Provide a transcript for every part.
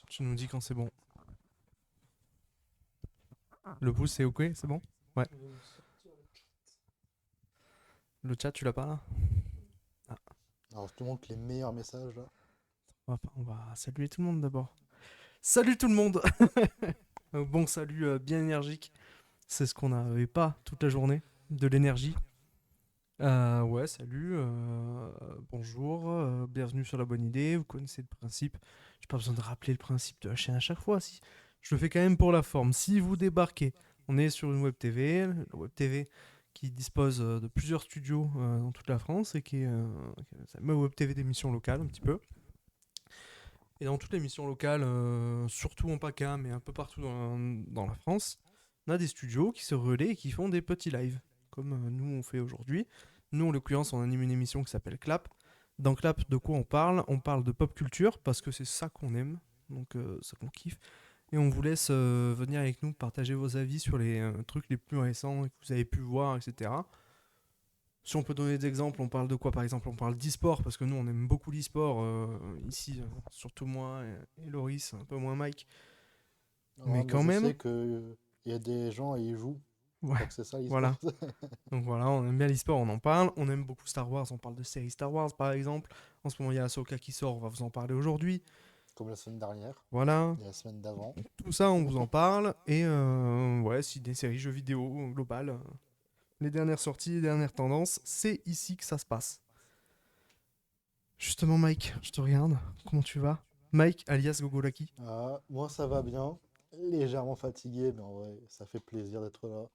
Tu nous dis quand c'est bon. Le pouce, c'est ok, c'est bon? Ouais. Le chat, tu l'as pas là? Alors, je te montre les meilleurs messages là. On va saluer tout le monde d'abord. Salut tout le monde! Un bon salut bien énergique. C'est ce qu'on n'avait pas toute la journée. De l'énergie. Ouais, salut. Bonjour. Bienvenue sur la bonne idée. Vous connaissez le principe. J'ai pas besoin de rappeler le principe de la chaîne à chaque fois. Si. Je le fais quand même pour la forme. Si vous débarquez, on est sur une web TV. La web TV qui dispose de plusieurs studios dans toute la France et c'est ma web TV d'émissions locales un petit peu. Et dans toutes les missions locales, surtout en PACA, mais un peu partout dans la France, on a des studios qui se relaient et qui font des petits lives, comme nous on fait aujourd'hui. Nous, en l'occurrence, on anime une émission qui s'appelle Clap. Dans Clap, de quoi on parle? On parle de pop culture, parce que c'est ça qu'on aime, donc ça qu'on kiffe. Et on vous laisse venir avec nous partager vos avis sur les trucs les plus récents que vous avez pu voir, etc. Si on peut donner des exemples, on parle de quoi par exemple? On parle d'e-sport parce que nous on aime beaucoup l'e-sport ici, surtout moi et Loris, un peu moins Mike. Non, Mais mais quand je même, sais que il y a des gens et ils jouent. Je ouais, crois que c'est ça voilà. l'e-sport. Donc voilà, on aime bien l'e-sport, on en parle. On aime beaucoup Star Wars, on parle de séries Star Wars par exemple. En ce moment il y a Ahsoka qui sort, on va vous en parler aujourd'hui. Comme la semaine dernière, Voilà, et la semaine d'avant. tout ça on vous en parle. Et ouais, si des séries jeux vidéo globales, les dernières sorties, les dernières tendances, c'est ici que ça se passe. Justement Mike, je te regarde, comment tu vas? Mike alias Gogolaki. Ah, moi ça va bien. Légèrement fatigué, mais en vrai, ça fait plaisir d'être là.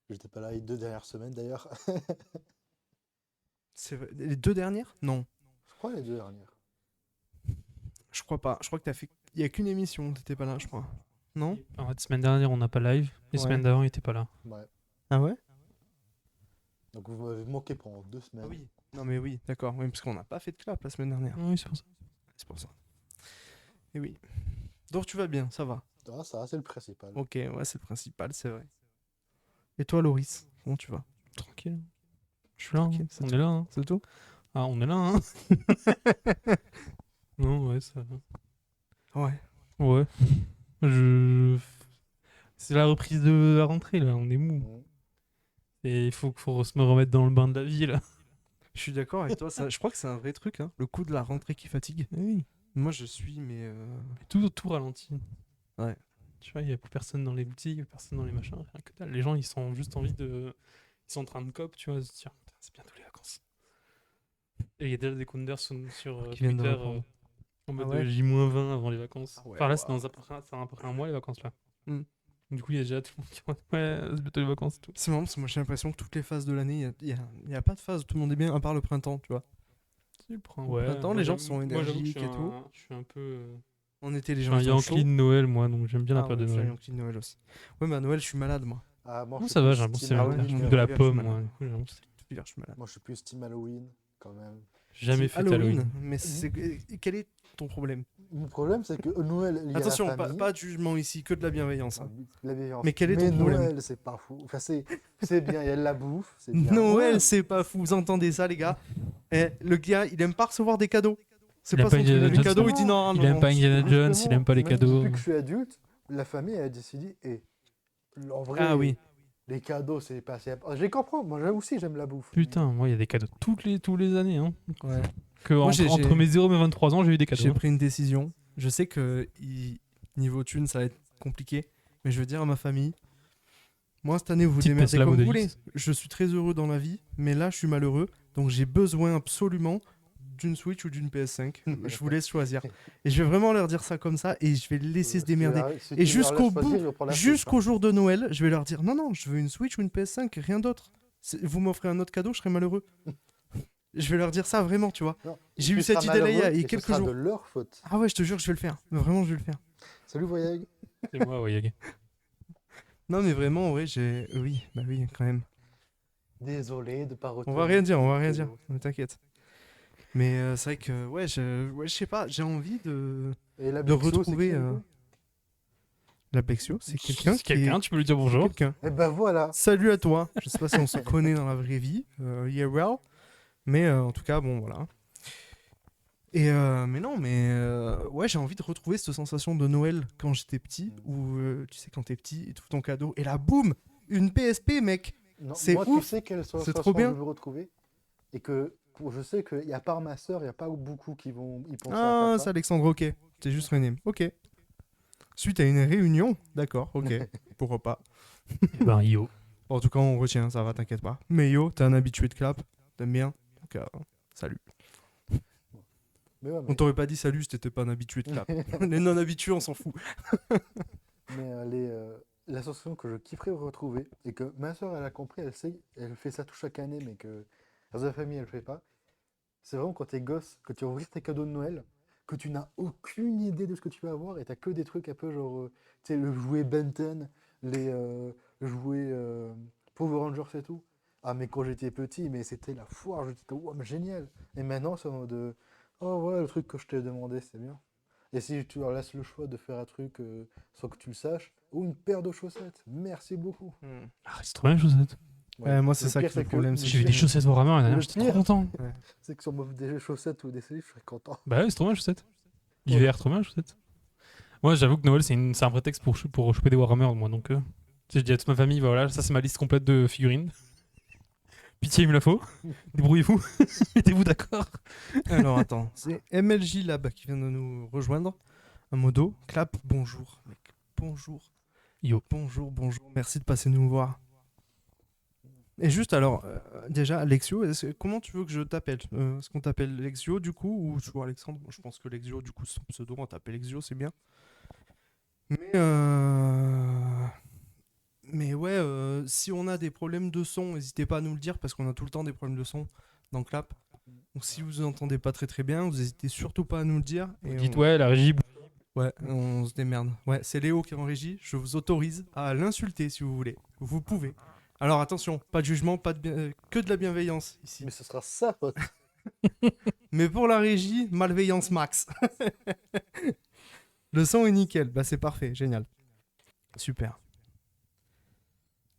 J'étais pas là les 2 dernières semaines d'ailleurs. C'est les deux dernières? Non, Je crois les 2 dernières. je crois pas. Je crois que t'as fait. Il y a qu'une émission, t'étais pas là, je crois. Non? En fait, semaine dernière, on n'a pas live. Les Ouais. semaines d'avant, il était pas là. Ouais. Ah ouais? Donc vous m'avez manqué pendant Ah 2 semaines. oui. Non mais oui, d'accord. Oui, parce qu'on n'a pas fait de clap la semaine dernière. Oui, c'est pour ça. C'est pour ça. Et oui. Donc tu vas bien, ça va. Ah, ça, c'est le principal. Ok, ouais, c'est le principal, c'est vrai. Et toi, Loris, comment tu vas? Tranquille. Je suis là. Tranquille, Hein. c'est On tout. est là. Hein. C'est tout? Ah, on est là. Hein. Non, ouais, ça va. Ouais. Ouais. Je... C'est la reprise de la rentrée, là. On est mou. Mm. Et il faut se me remettre dans le bain de la vie, là. Je suis d'accord avec toi. Je crois que c'est un vrai truc, hein. Le coup de la rentrée qui fatigue. Eh oui. Moi, je suis, mais. Tout ralentit. Ouais. Tu vois, il n'y a plus personne dans les boutiques, plus personne dans les machins, rien que dalle. Les gens, ils sont juste envie de... Ils sont en train de cop, tu vois, de se dire, putain, c'est bientôt les vacances. Et il y a déjà des counters sur Qui viennent de Twitter reprendre. en mode ouais J-20 avant les vacances. Ah ouais, Enfin là, c'est waouh. dans à peu près un mois les vacances là. Hmm. Du coup, il y a déjà tout le monde qui est en mode, ouais, c'est bientôt les vacances et tout. C'est marrant parce que moi j'ai l'impression que toutes les phases de l'année, il y a pas de phase où tout le monde est bien à part le printemps, tu vois. Tu prends, Au ouais. printemps, Moi, les gens sont moi, j'avoue que énergiques et tout. je suis un peu. En été, les Je suis gens un ils sont chauds. Yankee de Noël, moi, donc j'aime bien la Ah période ouais, de je suis un Noël. Yankee de Noël aussi. Ouais, mais à Noël, je suis malade, moi. Ah, moi Non, je suis ça va, plus j'ai l'impression team que Ah ouais, c'est Halloween. mon de la hiver, je suis pomme, moi. malade. Du coup, j'ai l'impression que Tout hiver, je suis malade. Moi je suis plus team Halloween quand même. j'ai jamais C'est fait Halloween. mais quel est ton problème? Mon problème c'est que Noël il y a la Attention, famille. pas de jugement ici, que de la bienveillance. Hein. La bienveillance. Mais quel est Mais ton problème? Noël c'est pas fou. Enfin c'est bien, il y a de la bouffe, c'est bien. Noël, Ouais. c'est pas fou, vous entendez ça, les gars? Le gars, il aime pas recevoir des cadeaux. C'est Il aime pas pas son truc. Indiana Les Jones. cadeaux, il dit non, Il non, aime non. pas Indiana Jones, il aime pas les Même cadeaux. depuis que je suis adulte, la famille a décidé et en vrai Ah oui. les cadeaux c'est pas assez. Je les comprends. Moi j'avoue aussi j'aime la bouffe. Putain, moi, il y a des cadeaux tous les années. Hein. Ouais. Que Moi, entre mes 0 et mes 23 ans, j'ai eu des cadeaux. J'ai Hein. pris une décision. Je sais que niveau thune, ça va être compliqué. Mais je veux dire à ma famille, moi, cette année, vous vous Petite démerdez Tesla comme vous Model voulez. X. Je suis très heureux dans la vie, mais là, je suis malheureux. Donc, j'ai besoin absolument d'une Switch ou d'une PS5. Je vous laisse choisir. Et je vais vraiment leur dire ça comme ça et je vais les laisser se démerder. Si Et tu leur jusqu'au laisses choisir, bout, ils vont prendre la Switch, jusqu'au jour de Noël, je vais leur dire non, non, je veux une Switch ou une PS5, rien d'autre. Vous m'offrez un autre cadeau, je serai malheureux. Je vais leur dire ça vraiment, tu vois. Non, J'ai tu eu cette seras idée-là il y a malheureux et ce quelques sera jours. de leur faute. Ah ouais, je te jure, je vais le faire. Vraiment, je vais le faire. Salut Voyag. C'est moi, ouais, Yag. Non, mais vraiment, en vrai, j'ai. Oui, bah oui, quand même. Désolé de pas On retenir. va rien dire, on va rien dire. Ne t'inquiète. Mais c'est vrai que, ouais, je sais pas, j'ai envie de Et la de Bixio, c'est retrouver. qui, du coup La Bexio, c'est quelqu'un C'est quelqu'un, tu peux lui dire c'est bonjour. quelqu'un. Eh ben voilà. Salut à toi. Je sais pas si on se connaît dans la vraie vie, IRL, mais en tout cas, bon, voilà. Mais non, ouais, j'ai envie de retrouver cette sensation de Noël quand j'étais petit, où tu sais, quand t'es petit, et tout ton cadeau, et là, boum, une PSP, mec. Non, C'est moi, tu ouf. sais quelle C'est sensation trop bien. je veux retrouver et que je sais qu'il y a part ma sœur, il n'y a pas beaucoup qui vont y penser à faire Ah, ça. c'est Alexandre, ok. C'est juste René. Ok. Suite à une réunion, d'accord, ok. Pourquoi pas. Eh ben, yo. Bon, en tout cas, on retient, ça va, t'inquiète pas. Mais yo, t'es un habitué de clap, t'aimes bien. Donc, salut. Mais ouais, On t'aurait pas dit salut si t'étais pas un habitué de clap. Les non-habitués, on s'en fout. la sensation que je kifferais retrouver et que ma soeur elle a compris, elle sait, elle fait ça tout chaque année, mais que dans sa famille elle le fait pas. C'est vraiment quand t'es gosse, que tu ouvres tes cadeaux de Noël, que tu n'as aucune idée de ce que tu vas avoir et t'as que des trucs un peu genre, tu sais, le jouet Benton, le jouet Power Rangers et tout. Ah, mais quand j'étais petit, mais c'était la foire, j'étais, wow, mais génial. Et maintenant, c'est en mode, oh ouais, le truc que je t'ai demandé, c'est bien. Et si tu leur laisses le choix de faire un truc sans que tu le saches, ou une paire de chaussettes, merci beaucoup. Ah, c'est trop bien, les chaussettes. Ouais, moi, c'est Le ça pire, qui est le c'est que problème, le c'est J'ai vu que des chaussettes Warhammer l'année dernière, Le j'étais trop pire- content. c'est que si on m'offre des chaussettes ou des slips, je serais content. Bah ouais, c'est trop bien, les chaussettes. L'hiver, trop bien, les chaussettes. Moi, j'avoue que Noël, c'est un prétexte pour choper des Warhammer, moi. Donc, tu sais, je dis à toute ma famille, bah, voilà, ça, c'est ma liste complète de figurines. Pitié, il me la faut. Débrouillez-vous. Mettez-vous d'accord. Alors attends, c'est MLJ Lab qui vient de nous rejoindre. Un modo, clap, bonjour, mec. Bonjour. Yo. Bonjour, bonjour. Merci de passer nous voir. Et juste alors, déjà, Lexio, comment tu veux que je t'appelle Est-ce qu'on t'appelle Lexio du coup ou toujours Alexandre? Moi, je pense que Lexio, du coup, c'est ton pseudo, on t'appelle Lexio, c'est bien. Mais ouais, si on a des problèmes de son, n'hésitez pas à nous le dire parce qu'on a tout le temps des problèmes de son dans Clap. Donc si vous entendez pas très très bien, vous n'hésitez surtout pas à nous le dire. Et Dites, on... ouais, la régie. Ouais, on se démerde. Ouais, c'est Léo qui est en régie. Je vous autorise à l'insulter si vous voulez. Vous pouvez. Alors attention, pas de jugement, pas de que de la bienveillance ici. Mais ce sera sa faute. Mais pour la régie, malveillance max. Le son est nickel. Bah c'est parfait, génial. Super.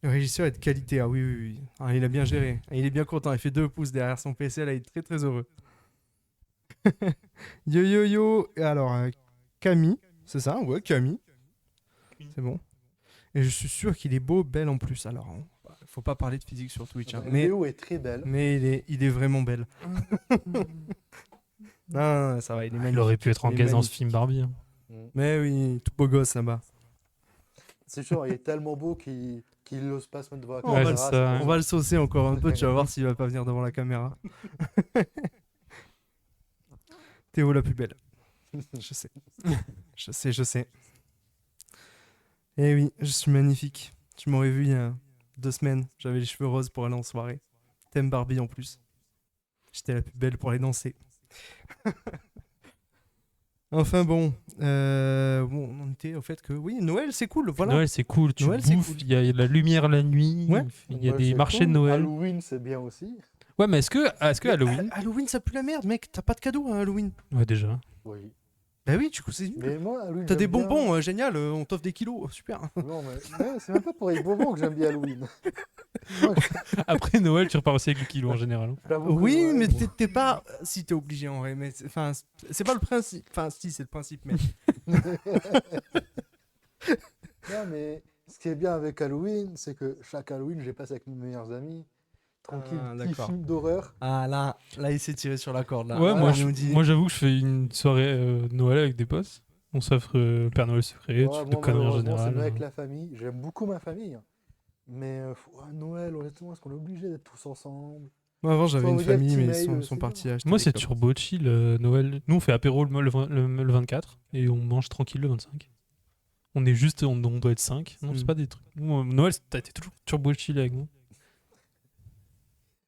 Le régisseur est de qualité, ah oui, oui, oui. Ah, il a bien géré. Ah, il est bien content, il fait 2 pouces derrière son PC, là, il est très très heureux. Yo yo yo. Et alors, Camille, c'est ça? Ouais, Camille. C'est bon. Et je suis sûr qu'il est beau, belle en plus. Alors, faut pas parler de physique sur Twitch, hein. Léo est très belle. Mais il est vraiment belle. Non, ça va, il est magnifique. Il aurait pu être en Il est gaz dans ce magnifique. film Barbie. Hein. Mais oui, tout beau gosse là-bas. C'est sûr, il est tellement beau qu'il n'ose pas se mettre devant la On, Ouais, va c'est le, ça. on va le saucer encore un peu, tu vas voir s'il va pas venir devant la caméra. Théo la plus belle. Je sais. Je sais. Eh oui, je suis magnifique. Tu m'aurais vu il y a 2 semaines. J'avais les cheveux roses pour aller en soirée. Thème Barbie en plus. J'étais la plus belle pour aller danser. Enfin bon, on en était au fait que oui, Noël c'est cool, voilà. Noël, c'est cool. Tu Noël, c'est bouffes, cool. il y a de la lumière la nuit. Ouais. Il y a Noël, des c'est marchés cool. de Noël. Halloween, c'est bien aussi. Ouais, mais est-ce que Halloween. Halloween ça pue la merde, mec. T'as pas de cadeau à Halloween. Ouais, déjà. Oui. Bah oui, du coup c'est nul. Mais moi, Halloween. T'as des j'aime bien- bonbons, génial, on t'offre des kilos, super. Non, mais c'est même pas pour les bonbons que j'aime bien Halloween. Moi, Après Noël, tu repars aussi avec le kilo en général. Hein. j'avoue que Oui, Noël, mais bon. t'es pas. Si t'es obligé en vrai, mais c'est pas le principe. Enfin, si, c'est le principe, mais. Non, mais ce qui est bien avec Halloween, c'est que chaque Halloween, je les passe avec mes meilleurs amis. Tranquille, Ah, petit d'accord. film d'horreur. Ah là, il s'est tiré sur la corde là. Ouais, Ah, moi, il nous dit- moi j'avoue que je fais une soirée Noël avec des potes. On s'offre Père Noël secret, Ouais, trucs de moi, conneries en malheureusement, c'est général. mieux avec la famille. J'aime beaucoup ma famille. Mais Noël, honnêtement, est-ce qu'on est obligé d'être tous ensemble? Moi, avant, j'avais Faut une envoyer un famille, petit mais mail, ils c'est sont bien. partis acheter. Moi, des c'est clopes. turbo chill Noël. Nous, on fait apéro le 24 et on mange tranquille le 25. On est juste, on doit être 5. Non, c'est Mm. pas des trucs. Nous, Noël, t'as été toujours turbo chill avec nous.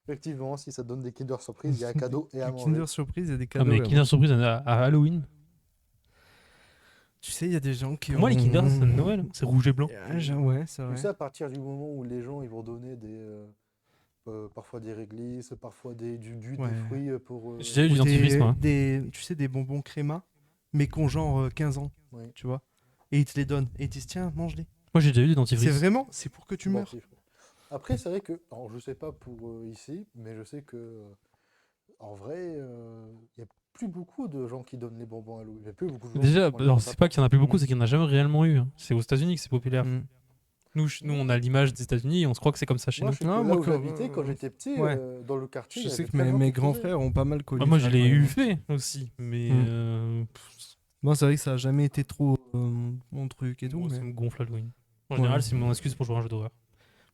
Effectivement, si ça te donne des Kinder Surprise, il y a un cadeau et à Des manger. Kinder Surprise et des Ah, cadeaux. mais là. Kinder Surprise à Halloween. Tu sais, il y a des gens qui. Pour moi, les Kinder, c'est Noël. C'est rouge et blanc. Ouais, c'est Tu vrai. sais, à partir du moment où les gens ils vont donner parfois des réglisses, parfois des Ouais. fruits pour. J'ai eu Ou du dentifrice, moi. tu sais, des bonbons créma, mais qui ont genre 15 ans, Oui. tu vois. Et ils te les donnent. Et ils te disent, tiens, mange-les. Moi, j'ai déjà eu du C'est dentifrice. vraiment, c'est pour que tu meurs. Dentifrice. Après, c'est vrai que, alors je sais pas pour ici, mais je sais que en vrai, il y a plus beaucoup de gens qui donnent les bonbons à Louis. Il y a plus beaucoup de gens Déjà, qui font les alors bonbons c'est pas qu'il y en a plus beaucoup, Mm. c'est qu'il y en a jamais réellement eu, hein. C'est aux États-Unis que c'est populaire. Mm. Nous, on a l'image des États-Unis et on se croit que c'est comme ça chez Moi, nous. je sais que Ah, là moi, où quand- j'habitais, quand j'étais petit, ouais. dans le quartier, Je il y sais avait que plein de gens mes qui grands faisaient. frères ont pas mal connu. Bah, moi, je ça, l'ai quand eu même. fait aussi, mais Moi, c'est vrai que ça a jamais été trop mon truc et tout. moi, Mais ça me gonfle Halloween. En Ouais. général, c'est mon excuse pour jouer à un jeu d'horreur.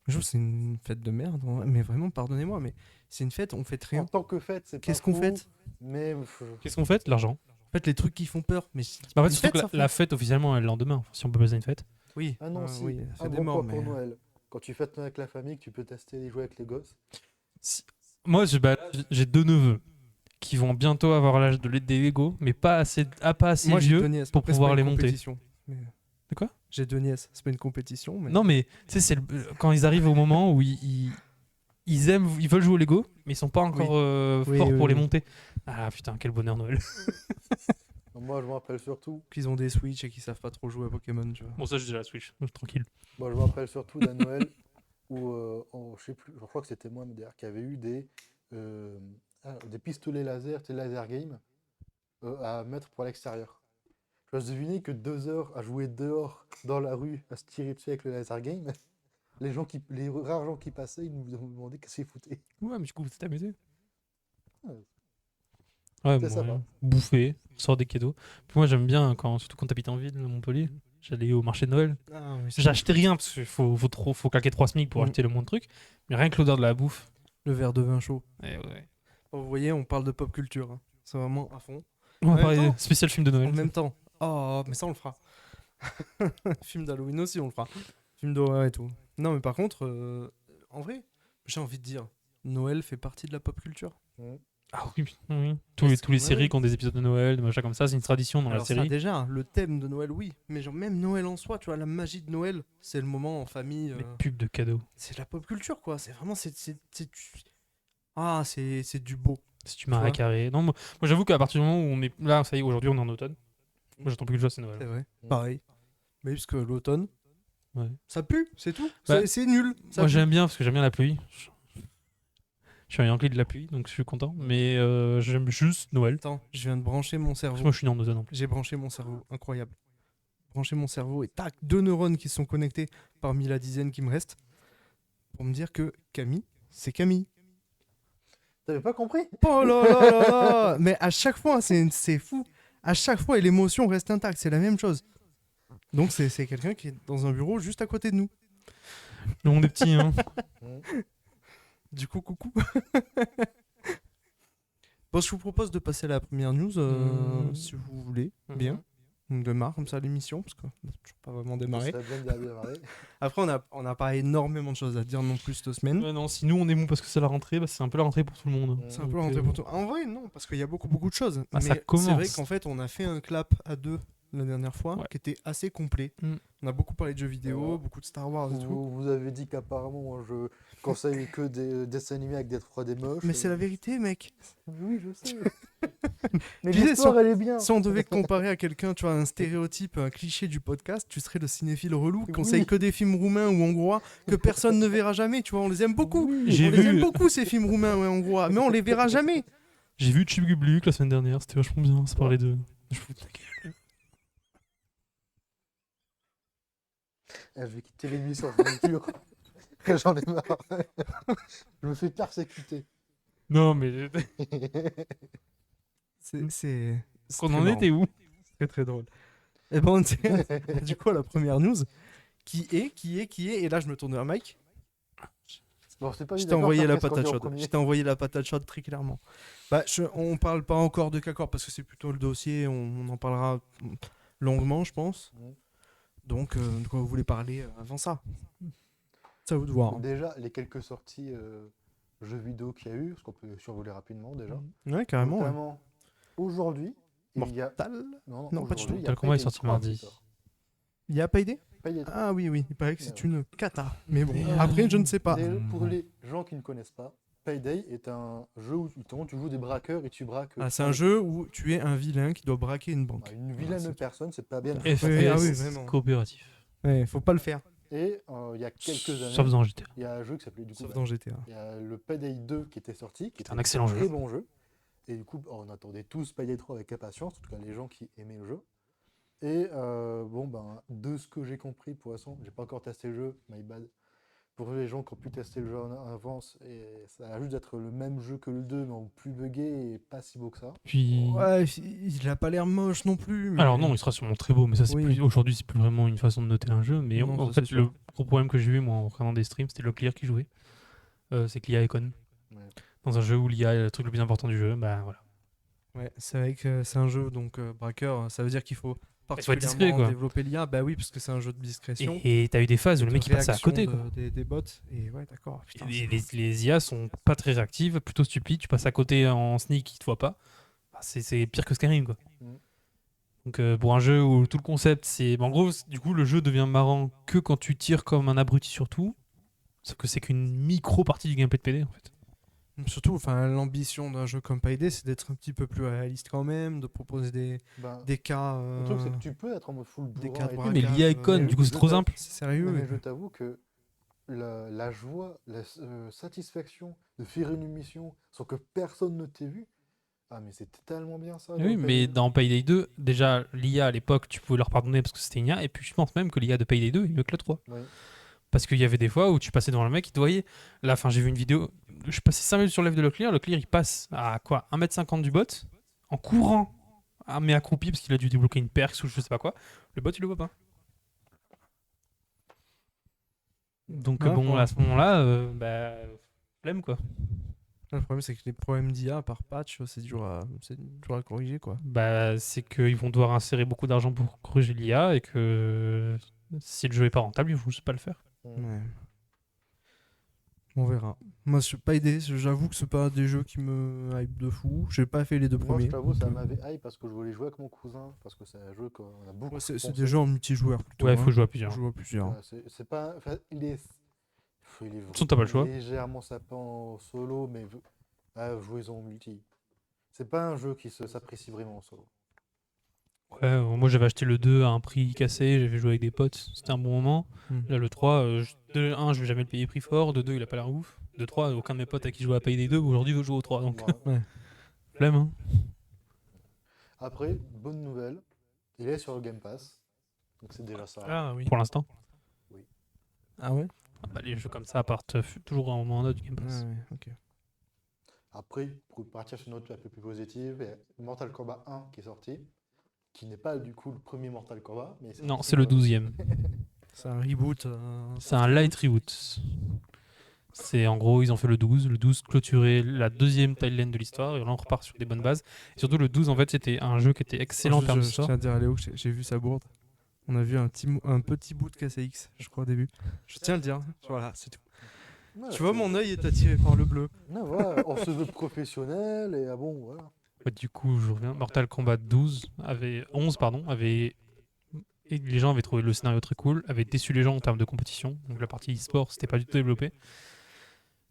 je trouve que c'est une fête de merde. Mais vraiment, pardonnez-moi, mais c'est une fête, on fête rien. En tant que fête, c'est pas Qu'est-ce qu'on fou, fête mais Qu'est-ce qu'on fait? L'argent. En fait, les trucs qui font peur. Mais Bah, en fait, une surtout fête, que ça la fait. fête officiellement, elle est le lendemain, enfin, si on peut appeler ça une fête. Oui. ah non, si, oui, ça fait un des bon morts, point pour mais- Noël. Quand tu fêtes Noël avec la famille, que tu peux tester les jouets avec les gosses. Moi, j'ai 2 neveux qui vont bientôt avoir l'âge des Lego, mais pas assez Moi, j'ai vieux deux nièces. pour Après, c'est pouvoir pas les une monter. compétition, mais- De quoi? J'ai deux nièces. C'est pas une compétition, mais. Non, mais tu sais, c'est quand ils arrivent au moment où ils aiment, ils veulent jouer au Lego, mais ils sont pas encore Oui, forts oui, pour les oui. monter. Ah putain, quel bonheur Noël. Moi, je me rappelle surtout, Qu'ils ont des Switch et qu'ils savent pas trop jouer à Pokémon, tu vois. Bon, ça, je dis la Switch, tranquille. moi, je me rappelle surtout d'un Noël où, je sais plus, je crois que c'était moi, d'ailleurs, qui avait eu des pistolets laser, des laser game, à mettre pour l'extérieur. Je vais deviner que 2 heures à jouer dehors, dans la rue, à se tirer dessus avec le laser game, les rares gens qui passaient, ils nous demandaient qu'est-ce qu'ils foutaient. Ouais, mais du coup, vous êtes amusé. Ouais. Ouais, C'est bon, sympa. rien. Bouffer, sort des cadeaux. Puis moi, j'aime bien, surtout quand t'habites en ville, à Montpellier, j'allais au marché de Noël. Ah, oui, J'achetais rien parce qu'il faut claquer 3 SMIC pour Mm. acheter le moins de trucs. Mais rien que l'odeur de la bouffe. Le verre de vin chaud. Ouais. Bon, vous voyez, on parle de pop culture. Hein. C'est vraiment à fond. On va même parler temps- spécial film de Noël. En même temps. Oh, mais ça, on le fera. Film d'Halloween aussi, on le fera. Film d'horreur et tout. Non, mais par contre, en vrai, j'ai envie de dire, Noël fait partie de la pop culture. Ah oui, oui. Tous les Ouais. séries qui ont des épisodes de Noël, des machins comme ça, c'est une tradition dans la Alors ça, série. déjà, le thème de Noël, oui. Mais genre, même Noël en soi, tu vois, la magie de Noël, c'est le moment en famille. Les pubs de cadeaux. C'est de la pop culture, quoi. C'est vraiment, Ah, c'est du beau. Si tu Maria vois. Carré. Non, moi j'avoue qu'à partir du moment où on est là, ça y est, aujourd'hui on est en automne. Moi j'attends plus que le choix, c'est Noël. C'est vrai. Mm. Pareil. Mais parce que l'automne, Ouais. ça pue, c'est tout. Bah, C'est nul. Ça Moi pue. j'aime bien parce que j'aime bien la pluie. Je suis un Yankee de la pluie, donc je suis content. Mais j'aime juste Noël. Attends, je viens de brancher mon Parce que cerveau. moi je suis né en automne en plus. J'ai branché mon cerveau, incroyable. Branché mon cerveau et tac, 2 neurones qui se sont connectés parmi la dizaine qui me reste pour me dire que Camille, c'est Camille. T'avais pas compris? Oh là là là là. Mais à chaque fois, c'est fou. À chaque fois, et l'émotion reste intacte, c'est la même chose. Donc c'est quelqu'un qui est dans un bureau juste à côté de nous. Le monde est petit, hein. Du coup, coucou. Bon, je vous propose de passer à la première news, si vous voulez. Bien. On démarre comme ça l'émission, parce qu'on n'a toujours pas vraiment démarré. Ça serait bien de démarrer. Après, on n'a pas énormément de choses à dire non plus cette semaine. Ouais, non, si nous on est mou parce que c'est la rentrée, bah, c'est un peu la rentrée pour tout le monde. C'est un peu Donc, la rentrée pour toi. En vrai, non, parce qu'il y a beaucoup de choses. Bah, Mais ça commence. c'est vrai qu'en fait, on a fait un clap à 2 la dernière fois, Ouais. qui était assez complet. Mm. On a beaucoup parlé de jeux vidéo, Ouais. beaucoup de Star Wars et tout. Vous avez dit qu'apparemment, moi, je conseille que des dessins animés avec des 3D moches. Mais c'est la vérité, mec. Oui, je sais. Mais Tu sais, l'histoire, elle est bien. Si on devait te comparer à quelqu'un, tu vois, un stéréotype, un cliché du podcast, tu serais le cinéphile relou qui Oui. conseille que des films roumains ou hongrois que personne ne verra jamais. Tu vois, on les aime beaucoup. Oui. J'ai On les aime vu, beaucoup, ces films roumains ou hongrois, mais on les verra jamais. j'ai vu Chibugubluc la semaine dernière, c'était vachement bien, ça parlait de. Je fous de ta gueule. Je vais quitter l'émission, je vous jure. J'en ai marre. Je me fais persécuter. Non, mais. C'est Qu'on très en marrant. était où? Très très drôle. Et bon, on tient, du coup, à la première news, qui est, et là je me tourne vers Mike. Bon, c'est pas Je mis t'ai d'accord envoyé sur la qu'est-ce qu'on patate dit en chaude. premier. Je t'ai envoyé la patate chaude très clairement. Bah, on parle pas encore de Cacor parce que c'est plutôt le dossier. On en parlera longuement, je pense. Mhm. Donc, de quoi vous voulez parler avant ça? Ça vous de voir. Déjà, les quelques sorties jeux vidéo qu'il y a eu, parce qu'on peut survoler rapidement déjà. Ouais, carrément. Ouais. Notamment, aujourd'hui, il y a... Mortal. Non, Non, pas du aujourd'hui, tout. il y a Mortal Kombat est Payday sorti 3 mardi. qui sort. Il y a Payday? Payday 3. Ah oui, il paraît que c'est Ouais. une cata. Mais bon, Mais, après, je ne sais pas. Et pour les gens qui ne connaissent pas, Payday est un jeu où tu joues des braqueurs et tu braques Ah, c'est un jeu où tu es un vilain qui doit braquer une banque. une Voilà, vilaine c'est- personne, c'est pas bien. FPS Oui, ah oui, vraiment. coopératif. Ouais, faut pas le faire. Et il y a quelques années, Sauf dans GTA. il y a un jeu qui s'appelait du coup, Sauf bah, dans GTA. il y a le Payday 2 qui était sorti, qui C'est était un excellent très jeu. bon jeu. Et du coup, on attendait tous Payday 3 avec impatience, en tout cas les gens qui aimaient le jeu. Et bon, ben, de ce que j'ai compris, pour l'instant, j'ai pas encore testé le jeu, my bad. Pour les gens qui ont pu tester le jeu en avance, et ça a juste d'être le même jeu que le 2, mais en plus buggé et pas si beau que ça. Puis. Ouais, il a pas l'air moche non plus. Mais... Alors non, il sera sûrement très beau, mais ça c'est Oui. plus aujourd'hui c'est plus vraiment une façon de noter un jeu. Mais Non, en ça, fait c'est le sûr. gros problème que j'ai eu moi en regardant des streams, c'était le clear qui jouait. C'est que l'IA est conne. Ouais. Dans un jeu où l'IA est le truc le plus important du jeu, bah voilà. Ouais, c'est vrai que c'est un jeu, donc braqueur, ça veut dire qu'il faut faut être discret, particulièrement quoi. développer l'IA. Bah oui, parce que c'est un jeu de discrétion. Et t'as eu des phases où le de mec il passait à réaction côté quoi. des bots. Et ouais, d'accord. Putain, Et les IA sont pas très réactives, plutôt stupides. Tu passes à côté en sneak, ils te voient pas. Bah, c'est pire que Skyrim quoi. Mm. Donc pour un jeu où tout le concept c'est. En gros, du coup, le jeu devient marrant que quand tu tires comme un abruti sur tout. Sauf que c'est qu'une micro partie du gameplay de PD en fait. Surtout, enfin, l'ambition d'un jeu comme Payday, c'est d'être un petit peu plus réaliste quand même, de proposer Ben, des cas. le truc, c'est que tu peux être en mode full des bourrin cas de et tout, Oui, mais braquage, l'IA est conne, mais du coup c'est je trop t'a- simple. c'est sérieux. non, mais je t'avoue que la joie, la satisfaction de faire une émission sans que personne ne t'ait vu, ah mais c'est tellement bien ça. Oui, mais dans Payday 2, déjà l'IA à l'époque, tu pouvais leur pardonner parce que c'était une IA, et puis je pense même que l'IA de Payday 2 est mieux que le 3. Oui. Parce qu'il y avait des fois où tu passais devant le mec, il te voyait. Là, j'ai vu une vidéo, je passais 5 minutes sur le live de le clear il passe à quoi 1m50 du bot, en courant, mais accroupi parce qu'il a dû débloquer une perks ou je sais pas quoi. Le bot, il le voit pas. Donc Ouais, bon, ouais. à ce moment-là, flemme quoi. Le problème, c'est que les problèmes d'IA par patch, c'est dur à corriger, quoi. Bah, c'est qu'ils vont devoir insérer beaucoup d'argent pour corriger l'IA et que si le jeu est pas rentable, ils vont juste pas le faire. Ouais. On verra. Moi, je suis pas aidé. J'avoue que c'est pas des jeux qui me hype de fou. J'ai pas fait les deux Moi, premiers. je t'avoue, ça donc, m'avait hype parce que je voulais jouer avec mon cousin, parce que c'est un jeu qu'on a beaucoup ouais, c'est pensé. des jeux en multijoueur plutôt. Ouais, hein. faut jouer à plusieurs. Faut jouer à plusieurs. Ouais, c'est pas, enfin, il est façon, t'as pas le choix. légèrement sapant en solo, mais jouez-en en multi. C'est pas un jeu qui s'apprécie vraiment en solo. Ouais, moi j'avais acheté le 2 à un prix cassé, j'avais joué avec des potes, c'était un bon moment. Là, le 3, de 1, je vais jamais le payer prix fort, de 2, il a pas l'air ouf. De 3, aucun de mes potes à qui je jouais à payer des 2 aujourd'hui veut jouer au 3, donc Ouais. flemme. Hein. Après, bonne nouvelle, il est sur le Game Pass, donc c'est déjà ça. Ah oui. Pour l'instant. Ah ouais. Bah, les jeux comme ça partent toujours à un moment ou un autre du Game Pass. Ouais, ok. Après, pour partir sur une note un peu plus positive, il y a Mortal Kombat 1 qui est sorti, qui n'est pas du coup le premier Mortal Kombat, mais Non, c'est le 12e. C'est un reboot. C'est un light reboot. C'est en gros, ils ont fait le 12. Le 12 clôturait la deuxième timeline de l'histoire et là on repart sur des bonnes bases. Et surtout, le 12 en fait, c'était un jeu qui était excellent en termes Je d'histoire. tiens à dire à Léo que j'ai vu sa bourde. On a vu un petit bout de KCX, je crois, au début. Je tiens à le dire. Voilà, c'est tout. Ouais, Tu vois, mon œil est attiré par le bleu. Non, voilà, on se veut professionnel et bon, voilà. Ouais, du coup, je reviens. Mortal Kombat 11, avait. Et les gens avaient trouvé le scénario très cool, avaient déçu les gens en termes de compétition. Donc la partie e-sport, c'était pas du tout développé.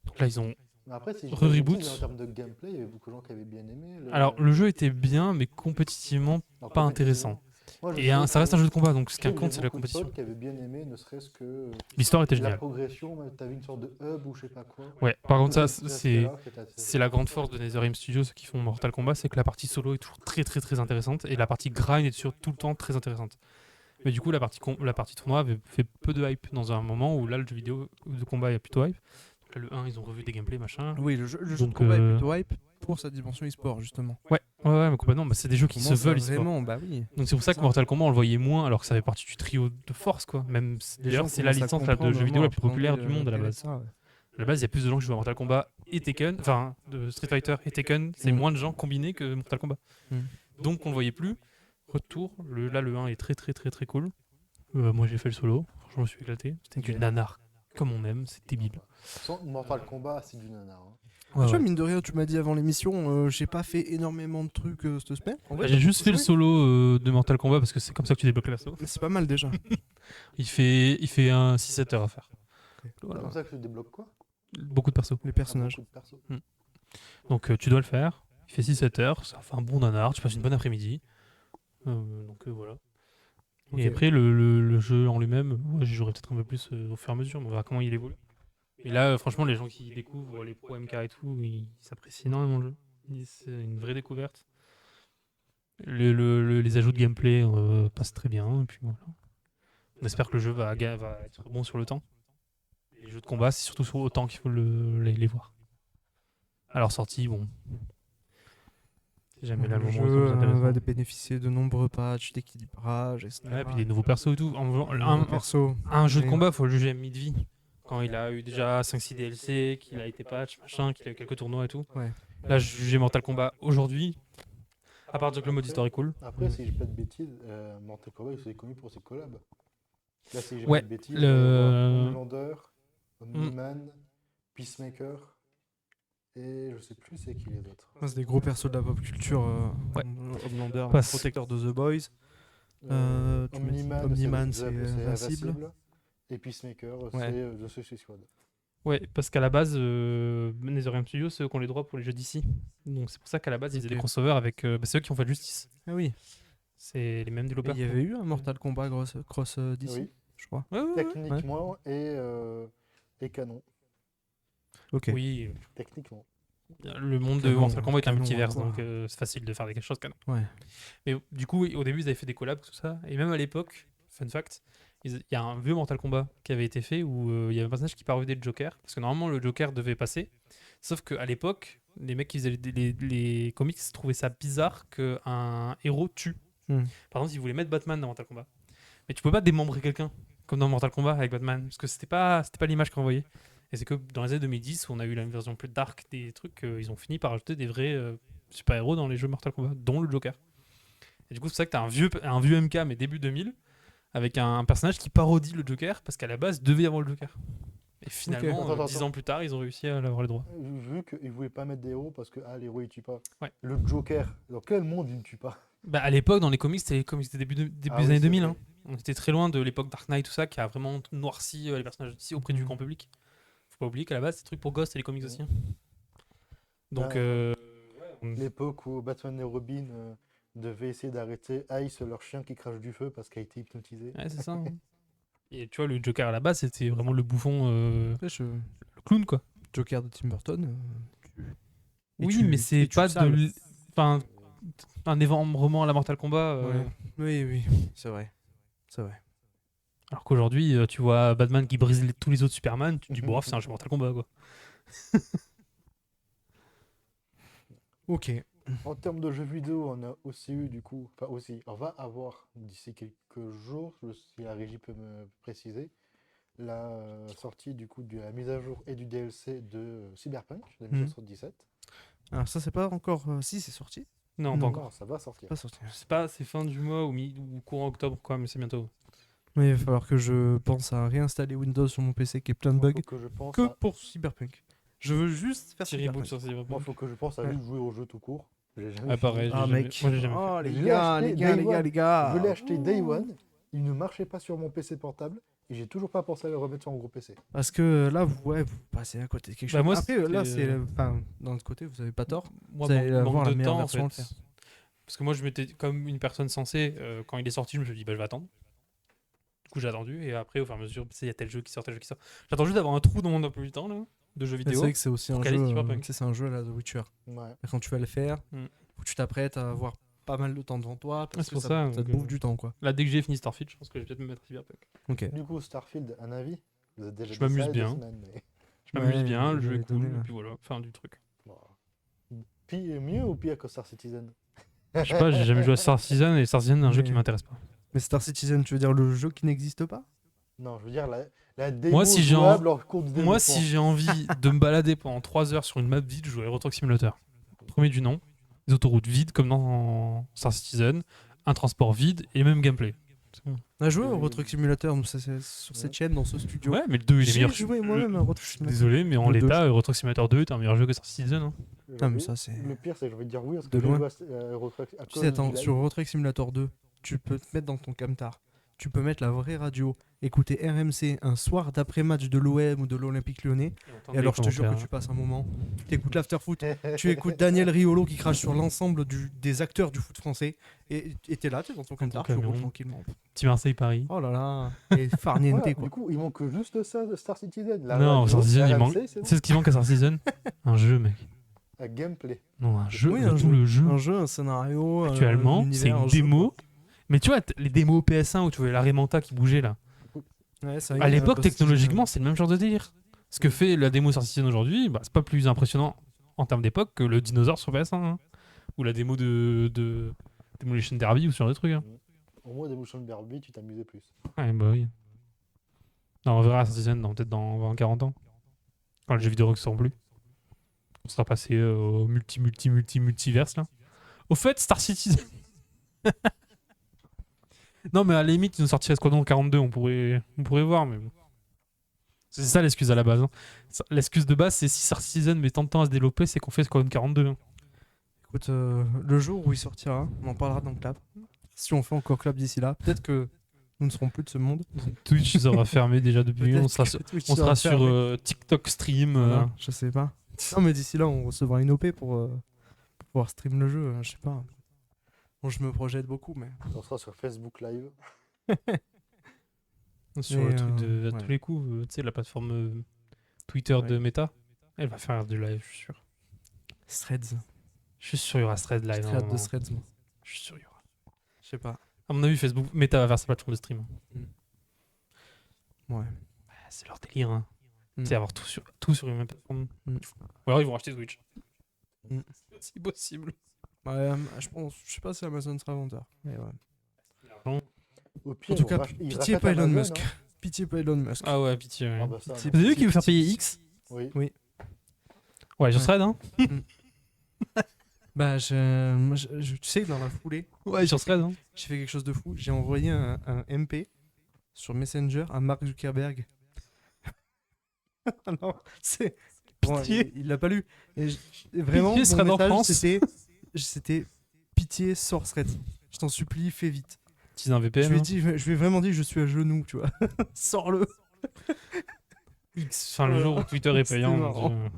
Donc là, ils ont. Mais après, si je Re-reboot. en termes de gameplay, il y avait beaucoup de gens qui avaient bien aimé. Alors, le jeu était bien, mais compétitivement Non, pas intéressant. Moi, je Et sais ça reste que- un jeu de combat, donc ce qui j'ai compte, c'est la beaucoup de compétition. potes qui avaient bien aimé, ne serait-ce que L'histoire était la géniale. progression, même t'avais une sorte de hub ou je sais pas quoi. Ouais, par contre, ça, Cet c'est. aspect-là qui était assez- C'est la grande force de NetherRealm Studios, ceux qui font Mortal Kombat, c'est que la partie solo est toujours très très très intéressante et la partie grind est sur tout le temps très intéressante. Mais du coup, la partie tournoi avait fait peu de hype dans un moment où là, le jeu vidéo de combat est plutôt hype. Donc là, le 1, ils ont revu des gameplays, machin. Oui, le jeu de Donc, combat est plutôt hype pour sa dimension e-sport, justement. Ouais, mais complètement. Bah, c'est des jeux qui se veulent e-sport. Vraiment, bah oui. Donc c'est pour ça que Mortal Kombat, on le voyait moins, alors que ça fait partie du trio de force, quoi. Même, d'ailleurs, c'est la licence là, de jeux vidéo la plus populaire du monde à la base. À la base, il y a plus de gens qui jouent à Mortal Kombat et Tekken, enfin, de Street Fighter et Tekken, c'est moins de gens combinés que Mortal Kombat. Donc on le voyait plus. Retour, le 1 est très très très très cool. Moi j'ai fait le solo, franchement je me suis éclaté. C'était du nanar, comme on aime, c'est débile. Sans Mortal Kombat, c'est du nanar. Hein. Ouais, Tu vois, ouais. mine de rien, tu m'as dit avant l'émission, j'ai pas fait énormément de trucs cette semaine. En vrai, J'ai juste fait le ouais. solo de Mortal Kombat parce que c'est comme ça que tu débloques l'assaut. Mais c'est pas mal déjà. Il fait un 6-7 heures à faire. C'est Voilà. comme ça que tu débloques quoi? Beaucoup de persos. Les personnages. Beaucoup de persos. Donc tu dois le faire. Il fait 6-7 heures, ça fait un bon nanar, tu passes une bonne après-midi. Donc voilà. Ok. Et après, le jeu en lui-même, ouais, j'y jouerai peut-être un peu plus au fur et à mesure, mais on verra comment il évolue. Et là, franchement, les gens qui découvrent les pros MK et tout, ils s'apprécient énormément le jeu. C'est une vraie découverte. Les ajouts de gameplay passent très bien. Et puis voilà. On espère que le jeu va être bon sur le temps. Les jeux de combat, c'est surtout sur autant qu'il faut les voir. À leur sortie, bon. C'est jamais là le Le moment jeu le plus intéressant. va bénéficier de nombreux patchs, d'équilibrage, etc. Ouais, puis des nouveaux persos et tout. Perso. Un jeu de Oui. combat, faut le juger à mi-de-vie. Quand il a eu déjà 5-6 DLC, qu'il a été patch, machin, qu'il a eu quelques tournois et tout. Ouais. Là, je jugeais Mortal Kombat aujourd'hui. À part dire que le mode histoire est cool. Après, si j'ai pas de bêtises, Mortal Kombat c'est connu pour ses collabs. Là, si j'ai Ouais, pas de bêtises, le- Homelander, Omni-Man, Peacemaker, et je sais plus c'est qui les autres. C'est des gros persos de la pop culture. Ouais. Homelander, Passe. protecteur de The Boys. Tu m'as dit Omni-Man, c'est Invincible. Et Peacemaker, Ouais. c'est The Suicide Squad. Ouais, parce qu'à la base, NetherRealm Studios, c'est eux qui ont les droits pour les jeux d'ici. Donc c'est pour ça qu'à la base, ils faisaient Ok. des crossovers avec. C'est eux qui ont fait Justice. Ah oui. C'est les mêmes Et développeurs. il y avait eu un Mortal Kombat cross d'ici, Oui. je crois. Ouais, ouais, ouais. Techniquement et canon. Ok. Oui, Techniquement. le monde de Canon, Mortal Kombat est un canon, multiverse, quoi. donc c'est facile de faire quelque chose canon. Ouais. Mais du coup, oui, au début, ils avaient fait des collabs, tout ça. Et même à l'époque, fun fact, il y a un vieux Mortal Kombat qui avait été fait où il y avait un personnage qui parodait le Joker. Parce que normalement, le Joker devait passer. Sauf qu'à l'époque, les mecs qui faisaient les comics trouvaient ça bizarre qu'un héros tue. Hmm. Par exemple, ils voulaient mettre Batman dans Mortal Kombat. Mais tu peux pas démembrer quelqu'un comme dans Mortal Kombat avec Batman. Parce que c'était pas l'image qu'on voyait. Et c'est que dans les années 2010, où on a eu la version plus dark des trucs, ils ont fini par ajouter des vrais super-héros dans les jeux Mortal Kombat, dont le Joker. Et du coup, c'est pour ça que t'as un vieux MK, mais début 2000, avec un personnage qui parodie le Joker, parce qu'à la base, devait y avoir le Joker. Et finalement, Attends, 10 attends. ans plus tard, ils ont réussi à avoir les droits. Vu qu'ils voulaient pas mettre des héros parce que l'héros il tue pas. Ouais. Le Joker, dans quel monde il ne tue pas? Bah, à l'époque, dans les comics, c'était début des Ah années oui, c'est 2000. vrai. Hein. On était très loin de l'époque Dark Knight, tout ça, qui a vraiment noirci les personnages d'ici auprès du Mhm. grand public. Faut pas oublier qu'à la base, c'est des trucs pour gosses et les comics Mhm. aussi. Hein. Donc, Bah, L'époque où Batman et Robin devaient essayer d'arrêter Ice, leur chien qui crache du feu parce qu'il a été hypnotisé. ouais, c'est ça. Hein. Et tu vois, le Joker à la base, c'était vraiment le bouffon, Après, le clown, quoi. Joker de Tim Burton. Et Oui, tu- mais c'est et tu pas sales. de. Enfin, un démembrement à la Mortal Kombat. Oui, oui, c'est vrai. C'est vrai. Alors qu'aujourd'hui, tu vois Batman qui brise tous les autres Superman, tu te dis, bon, c'est un jeu Mortal Kombat, quoi. Ok. En termes de jeux vidéo, on a aussi eu du coup, enfin aussi, on va avoir d'ici quelques jours, si la régie peut me préciser, la sortie du coup de la mise à jour et du DLC de Cyberpunk 2077. Alors ça, c'est pas encore... si, c'est sorti. Non, Non. pas encore. Non, ça va sortir. Pas sorti. C'est fin du mois ou courant octobre, quoi, mais c'est bientôt. Mais il va falloir que je pense à réinstaller Windows sur mon PC qui est plein de Moi, bugs. faut que je pense Que à... pour Cyberpunk. Je veux juste faire Petit reboot Cyberpunk. sur Cyberpunk. Moi, faut que je pense à Ouais. juste jouer au jeu tout court. J'ai jamais Ah, pareil, fini. Ah j'ai jamais- mec. moi, j'ai jamais Oh Je les l'ai gars, acheté les gars, Day les gars, One. les gars. Je l'ai acheté Day One, il ne marchait pas sur mon PC portable et j'ai toujours pas pensé à le remettre sur mon gros PC. Parce que là, vous passez à côté de quelque chose. Bah, moi, Après, là, c'était- c'est... Enfin, d'un autre côté, vous avez pas tort. Moi, Vous allez manque avoir la de meilleure temps, en version à fait. le faire. Parce que moi, je m'étais comme une personne censée, quand il est sorti, je me suis dit, bah, je vais attendre. Du coup, j'ai attendu, et après, au fur et à mesure, il y a tel jeu qui sort, tel jeu qui sort. J'attends juste d'avoir un trou dans mon emploi du temps, là, de jeux Mais vidéo. c'est vrai que c'est aussi un pour caler jeu... Cyberpunk. tu sais, c'est un jeu, là, The Witcher. Ouais. Et quand tu vas le faire, Mm. faut que tu t'apprêtes à avoir pas mal de temps devant toi. Parce c'est que pour ça, ça, ça te donc, bouffe du temps, quoi. Là, dès que j'ai fini Starfield, je pense que je vais peut-être me mettre à Cyberpunk. Ok. Du coup, Starfield, un avis? Vous êtes déjà Je dit ça m'amuse il y a bien. 2 semaines, mais... Je m'amuse Ouais, bien, le je jeu vais est cool, donner, là. et puis voilà, fin du truc. Bon. Mieux ou pire que Star Citizen? Je sais pas, j'ai jamais joué à Star Citizen, et Star Citizen, c'est un jeu qui Mais- m'intéresse pas. Mais Star Citizen, tu veux dire le jeu qui n'existe pas? Non, je veux dire la démo Moi, si j'ai jouable en cours de développement. Moi, si j'ai envie de me balader pendant 3 heures sur une map vide, je joue à Euro Truck Simulator. Premier du nom, des autoroutes vides comme dans Star Citizen, un transport vide et même gameplay. C'est bon. On a joué au Euro Truck Simulator donc c'est sur cette chaîne, dans ce studio. Ouais, mais le 2 il est J'ai meilleur. joué moi-même à Euro Truck Je suis Simulator. désolé, mais en Le deux, l'état, Euro Truck Simulator 2 est un meilleur jeu que Star Citizen. Hein. Ah, mais ça, c'est... Le pire, c'est que j'ai envie de dire oui, parce De que j'ai loin. joué à Euro Truck à Tu cause sais, attends, du sur live. Euro Truck Simulator 2, tu peux te mettre dans ton camtar. Tu peux mettre la vraie radio, écouter RMC un soir d'après-match de l'OM ou de l'Olympique Lyonnais. Et alors, je te jure que tu passes un moment. Tu écoutes l'after-foot, tu écoutes Daniel Riolo qui crache sur l'ensemble des acteurs du foot français. Et t'es là, t'es dans ton camtar, tu camion. roules tranquillement. Petit Marseille-Paris. Oh là là, et farniente Voilà, quoi. du coup, il manque juste ça de Star Citizen. La Non, radio, Star Citizen, RMC, il manque. c'est bon. C'est ce qui manque à Star Citizen. Un jeu, mec. Un gameplay. Non, un jeu, Oui, le un tout jeu. le jeu. Un jeu, un scénario. Actuellement, un c'est univers, une un jeu, démo. quoi. Mais tu vois, les démos PS1 où tu voyais la Remanta qui bougeait là. Ouais, ça y est, À l'époque, parce que- technologiquement, c'est le même genre de délire. Ce que fait la démo sur Citizen aujourd'hui, bah, c'est pas plus impressionnant en termes d'époque que le dinosaure sur PS1. Hein. Ou la démo de Demolition Derby ou sur des trucs. Hein. Au moins, Demolition Derby, tu t'amusais plus. Ouais, bah oui. Non, on verra Citizen peut-être dans 20, 40 ans. Quand les jeux vidéo ne seront plus. On sera passé au multiverse là. Au fait, Star Citizen. Non, mais à la limite, ils nous sortiraient Squadron 42, on pourrait voir, mais bon. C'est ça l'excuse à la base. Hein. L'excuse de base, c'est si Star Citizen met tant de temps à se développer, c'est qu'on fait Squadron 42. Hein. Écoute, le jour où il sortira, on en parlera dans le club. Si on fait encore club d'ici là, peut-être que nous ne serons plus de ce monde. Twitch sera fermé déjà depuis. Peut-être On sera que sur, Twitch on sera sera sur fermé. TikTok stream. Voilà, je sais pas. Non, mais d'ici là, on recevra une OP pour pouvoir stream le jeu. Je sais pas. Bon, je me projette beaucoup, mais. On sera sur Facebook Live. Sur Mais, le truc de à ouais. tous les coups, tu sais, la plateforme Twitter de Ouais. Meta, elle va faire du live, je suis sûr. Threads. Je suis sûr, il y aura Thread J'ai live. très hâte de Threads, moi. Je suis sûr, il y aura. Je sais pas. À mon avis, Facebook, Meta va faire sa plateforme de stream. Ouais. C'est leur délire, hein. Mm. C'est avoir tout sur une même plateforme. Mm. Ou alors ils vont acheter Switch. Mm. C'est possible. Ouais, je pense. Je sais pas si Amazon sera vendeur. Mais ouais. Au pire, En tout ils cas, rach- ils pitié rachètent pas Elon Amazon, Musk. hein. Pitié pas Elon Musk. Ah ouais, pitié. Ouais. Ah bah ça, Pitié. Vous avez vu qu'il veut faire Pitié. payer X? oui. Ouais, je Ouais. serais, hein. Bah, tu sais, dans la foulée, Ouais, je serais, hein. j'ai fait quelque chose de fou. J'ai envoyé un MP sur Messenger à Mark Zuckerberg. Alors, c'est. Bon, Pitié. il l'a pas lu. Et vraiment, Pitié serait mon dans message, France. c'était pitié, sors Threads. Je t'en supplie, fais vite. Utiliser un VPN. Je lui ai vraiment dit, je suis à genoux, tu vois. Sors-le. Enfin, le jour où Twitter est C'était payant, marrant. mon Dieu.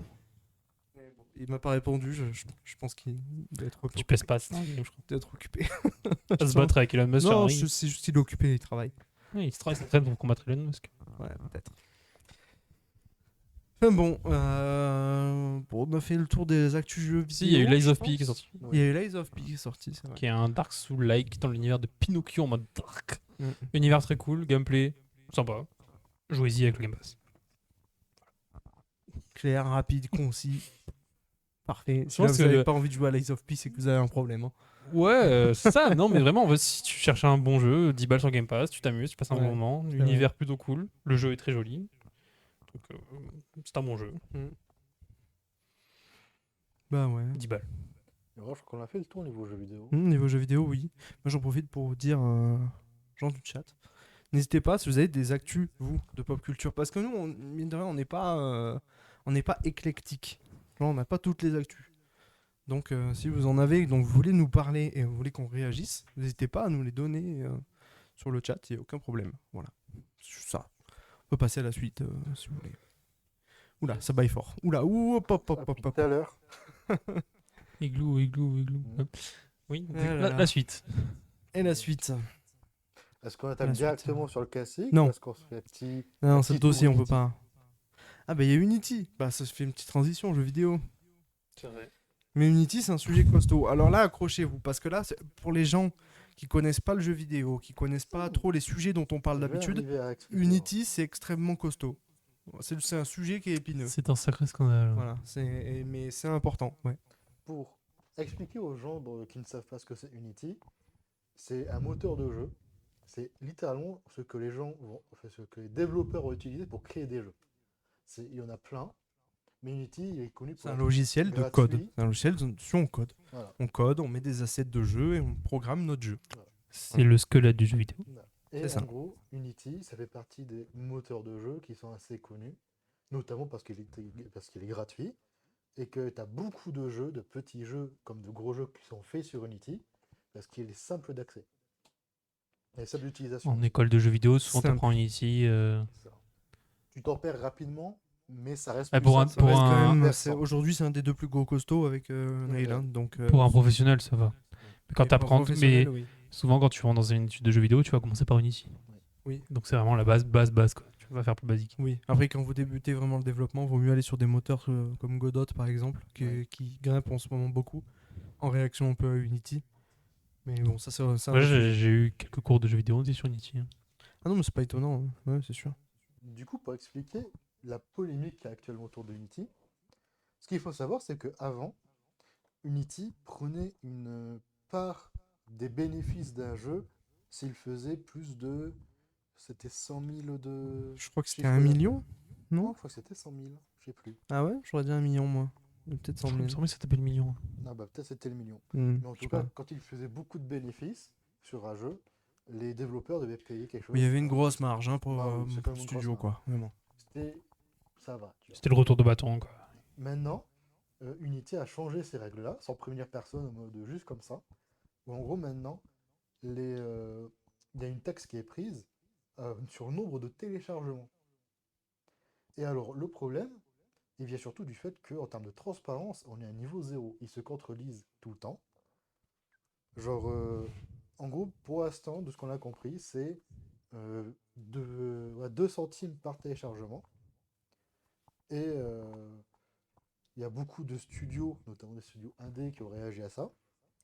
Il m'a pas répondu. Je pense qu'il doit être Tu occupé. pèses pas ça, je crois. Doit être occupé. À se battre avec Elon Musk. sur un Non, ring. c'est juste qu'il est occupé, il travaille. Ouais, il se traîne pour combattre Elon Musk. Ouais, peut-être. Enfin bon, on a fait le tour des actus jeux vidéo. Si, il y a eu Lies je of pense. P qui est sorti. Il y a eu Lies of P qui est sorti, c'est vrai. Qui est un Dark Souls-like dans l'univers de Pinocchio en mode dark. Mm. Univers très cool, gameplay sympa. Jouez-y avec le Game Pass. Clair, rapide, concis. Parfait. Si pense là, vous que n'avez le- pas envie de jouer à Lies of P, c'est que vous avez un problème. Hein. Ouais, c'est ça. Non, mais vraiment, en fait, si tu cherches un bon jeu, 10 balles sur Game Pass, tu t'amuses, tu passes un bon Ouais, moment. c'est L'univers plutôt cool. Le jeu est très joli. Donc, c'est un bon jeu. Bah ouais. 10 balles. Et voilà, je crois qu'on a fait le tour au niveau jeux vidéo. Niveau jeux vidéo, oui. Moi, j'en profite pour vous dire, gens du chat, n'hésitez pas si vous avez des actus, vous, de pop culture. Parce que nous, mine de rien, on n'est pas éclectique. Genre, on n'a pas toutes les actus. Donc, si vous en avez, donc vous voulez nous parler et vous voulez qu'on réagisse, n'hésitez pas à nous les donner sur le chat, il n'y a aucun problème. Voilà. C'est ça. On peut passer à la suite, si vous voulez. Oula, ça baille fort. Oula, ouh, hop, hop, hop, hop, Tout hop. à l'heure. Igloo. Hop. Oui, Ah là là. la suite. Et la suite. Est-ce qu'on La attaque suite. directement sur le classique Non. ou est-ce qu'on se fait petit Non, petit ce tour dossier, on peut Unity. pas. Ah, bah, il y a Unity. Bah, ça se fait une petite transition, jeu vidéo. C'est vrai. Mais Unity, c'est un sujet costaud. Alors là, accrochez-vous, parce que là, c'est pour les gens qui connaissent pas le jeu vidéo, qui connaissent pas trop les sujets dont on parle Je vais d'habitude, arriver à expliquer. Unity, c'est extrêmement costaud. C'est un sujet qui est épineux. C'est un sacré scandale. Voilà, mais c'est important. Ouais. Pour expliquer aux gens qui ne savent pas ce que c'est Unity, c'est un moteur de jeu. C'est littéralement ce que ce que les développeurs vont utiliser pour créer des jeux. Il y en a plein, mais Unity il est connu C'est pour un être logiciel de gratuit. code. C'est un logiciel dessus on code. Voilà. On code, on met des assets de jeu et on programme notre jeu. C'est le squelette du jeu vidéo. Et C'est ça. en gros, Unity, ça fait partie des moteurs de jeu qui sont assez connus, notamment parce qu'il est gratuit, et que tu as beaucoup de jeux, de petits jeux comme de gros jeux qui sont faits sur Unity, parce qu'il est simple d'accès. Et simple d'utilisation. En école de jeux vidéo, souvent Simple. t'apprends ici. Ça. Tu t'en perds rapidement, mais ça reste Ah, plus pour un- simple. Ça pour reste un- quand même, Versant. aujourd'hui, c'est un des deux plus gros costauds avec Nayland. Donc, Pour un professionnel, ça va. Mais quand et pour un t'apprends, mais professionnel, oui. souvent quand tu rentres dans une étude de jeux vidéo, tu vas commencer par Unity. Oui. Donc c'est vraiment la base, quoi. Tu vas faire plus basique. Oui, après quand vous débutez vraiment le développement, il vaut mieux aller sur des moteurs comme Godot par exemple, Ouais. qui grimpent en ce moment beaucoup, en réaction un peu à Unity. Mais bon, ça c'est un Ouais, autre sujet. j'ai eu quelques cours de jeux vidéo aussi sur Unity. Hein. Ah non, mais c'est pas étonnant, hein. Ouais, c'est sûr. Du coup, pour expliquer la polémique qu'il y a actuellement autour de Unity, ce qu'il faut savoir, c'est qu'avant, Unity prenait une part des bénéfices d'un jeu s'il faisait plus de... C'était 100 000 de Je crois que c'était chiffre 1 d'affaires. million, Non, non? je crois que c'était 100 000, je sais plus. Ah ouais? J'aurais dit 1 million moi. Ou peut-être 100 Il 000. me semblait que ça s'appelle million. Ah bah peut-être c'était le million. Mais en Je sais tout cas, pas. quand il faisait beaucoup de bénéfices sur un jeu, les développeurs devaient payer quelque Mais il y chose. avait une grosse marge hein, pour Bah oui, c'est quand le même une grosse studio, marge. quoi. Vraiment. C'était... Ça va, tu vois. C'était le retour de bâton, quoi. Maintenant, Unity a changé ces règles-là, sans prévenir personne, en mode juste comme ça. Où en gros, maintenant, il y a une taxe qui est prise sur le nombre de téléchargements. Et alors, le problème, il vient surtout du fait qu'en termes de transparence, on est à niveau zéro. Ils se contredisent tout le temps. Genre, en gros, pour l'instant, de ce qu'on a compris, c'est 2 centimes par téléchargement. Et il y a beaucoup de studios, notamment des studios indés, qui ont réagi à ça,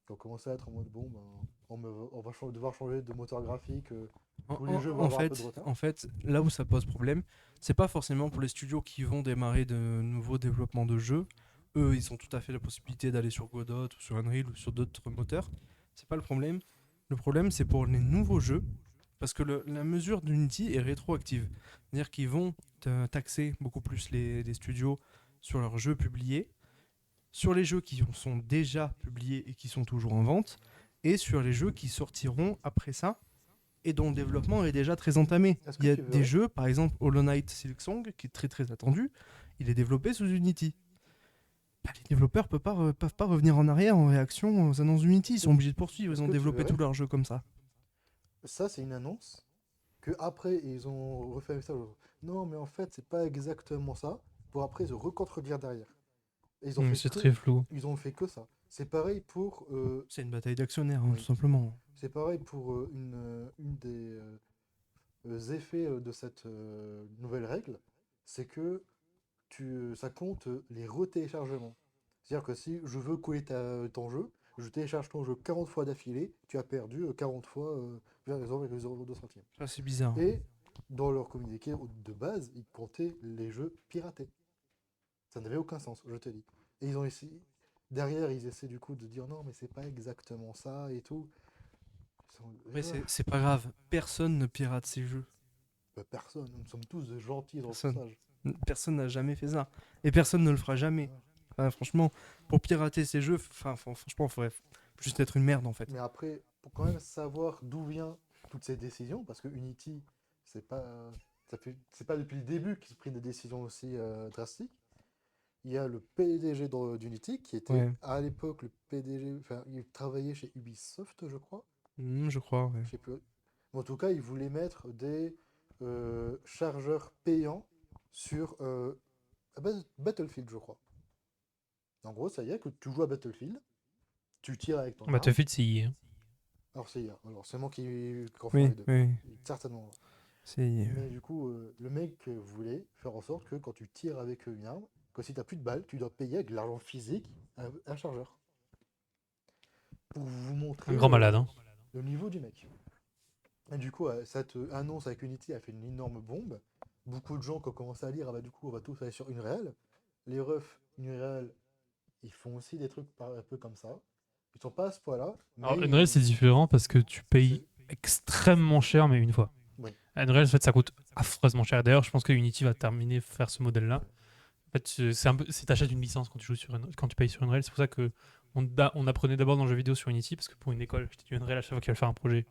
qui ont commencé à être en mode bon, ben, on va devoir changer de moteur graphique, tous les jeux vont avoir un peu de retard. En fait, là où ça pose problème, c'est pas forcément pour les studios qui vont démarrer de nouveaux développements de jeux. Eux, ils ont tout à fait la possibilité d'aller sur Godot ou sur Unreal ou sur d'autres moteurs. C'est pas le problème. Le problème, c'est pour les nouveaux jeux, parce que la mesure d'Unity est rétroactive. C'est-à-dire qu'ils vont taxer beaucoup plus les studios sur leurs jeux publiés, sur les jeux qui sont déjà publiés et qui sont toujours en vente, et sur les jeux qui sortiront après ça et dont le développement est déjà très entamé. Est-ce Il que y a tu des verrais jeux, par exemple Hollow Knight Silksong, qui est très très attendu, il est développé sous Unity. Bah, les développeurs peuvent pas revenir en arrière en réaction aux annonces d'Unity, ils sont obligés de poursuivre, Est-ce ils ont que tu développé verrais tous leurs jeux comme ça. Ça, c'est une annonce que après ils ont refait ça. Non, mais en fait, c'est pas exactement ça. Pour après se recontredire derrière. Et C'est très flou. ils ont fait que ça. C'est pareil pour C'est une bataille d'actionnaires, hein, oui. tout simplement. C'est pareil pour une des effets de cette nouvelle règle, c'est que ça compte les retéléchargements. C'est-à-dire que si je veux couler ton jeu, je télécharge ton jeu 40 fois d'affilée, tu as perdu 40 fois 0,02 centimes. Ça, c'est bizarre. Et dans leur communiqué de base, ils comptaient les jeux piratés. Ça n'avait aucun sens, je te dis. Et ils ont essayé. Derrière, ils essaient du coup de dire non, mais c'est pas exactement ça et tout. Mais c'est pas grave, personne ne pirate ces jeux. Bah, personne, nous sommes tous gentils dans le Personne. passage. Personne n'a jamais fait ça. Et personne ne le fera jamais. Enfin, franchement, pour pirater ces jeux, franchement, il faudrait juste être une merde en fait. Mais après, pour quand même savoir d'où viennent toutes ces décisions, parce que Unity, c'est pas, c'est pas depuis le début qu'ils ont pris des décisions aussi drastiques. Il y a le PDG d'Unity qui était Ouais. à l'époque le PDG, enfin, il travaillait chez Ubisoft, je crois. Je crois, ouais. Je sais plus. Mais en tout cas, il voulait mettre des chargeurs payants sur Battlefield, je crois. En gros, ça y est, que tu joues à Battlefield, tu tires avec ton arme. Battlefield, c'est hier. Alors c'est IA. Alors c'est moi qui confonds Oui, les deux. oui. Certainement. C'est. Mais du coup, le mec voulait faire en sorte que quand tu tires avec une arme, que si tu n'as plus de balles, tu dois payer avec de l'argent physique un chargeur. Pour vous montrer Un grand malade, hein. le niveau du mec. Et du coup, cette annonce avec Unity a fait une énorme bombe. Beaucoup de gens qui ont commencé à lire, ah bah du coup, on va tous aller sur Unreal. Les refs Unreal, ils font aussi des trucs un peu comme ça. Ils sont pas à ce point-là. Alors, mais Unreal, c'est différent parce que tu payes extrêmement cher, mais une fois. Oui. Unreal, en fait, ça coûte affreusement cher. D'ailleurs, je pense que Unity va terminer faire ce modèle-là. En fait, c'est t'achètes une licence quand tu joues quand tu payes sur Unreal. C'est pour ça que on apprenait d'abord dans le jeu vidéo sur Unity parce que pour une école, j'étais du Unreal à chaque fois qu'il fallait faire un projet.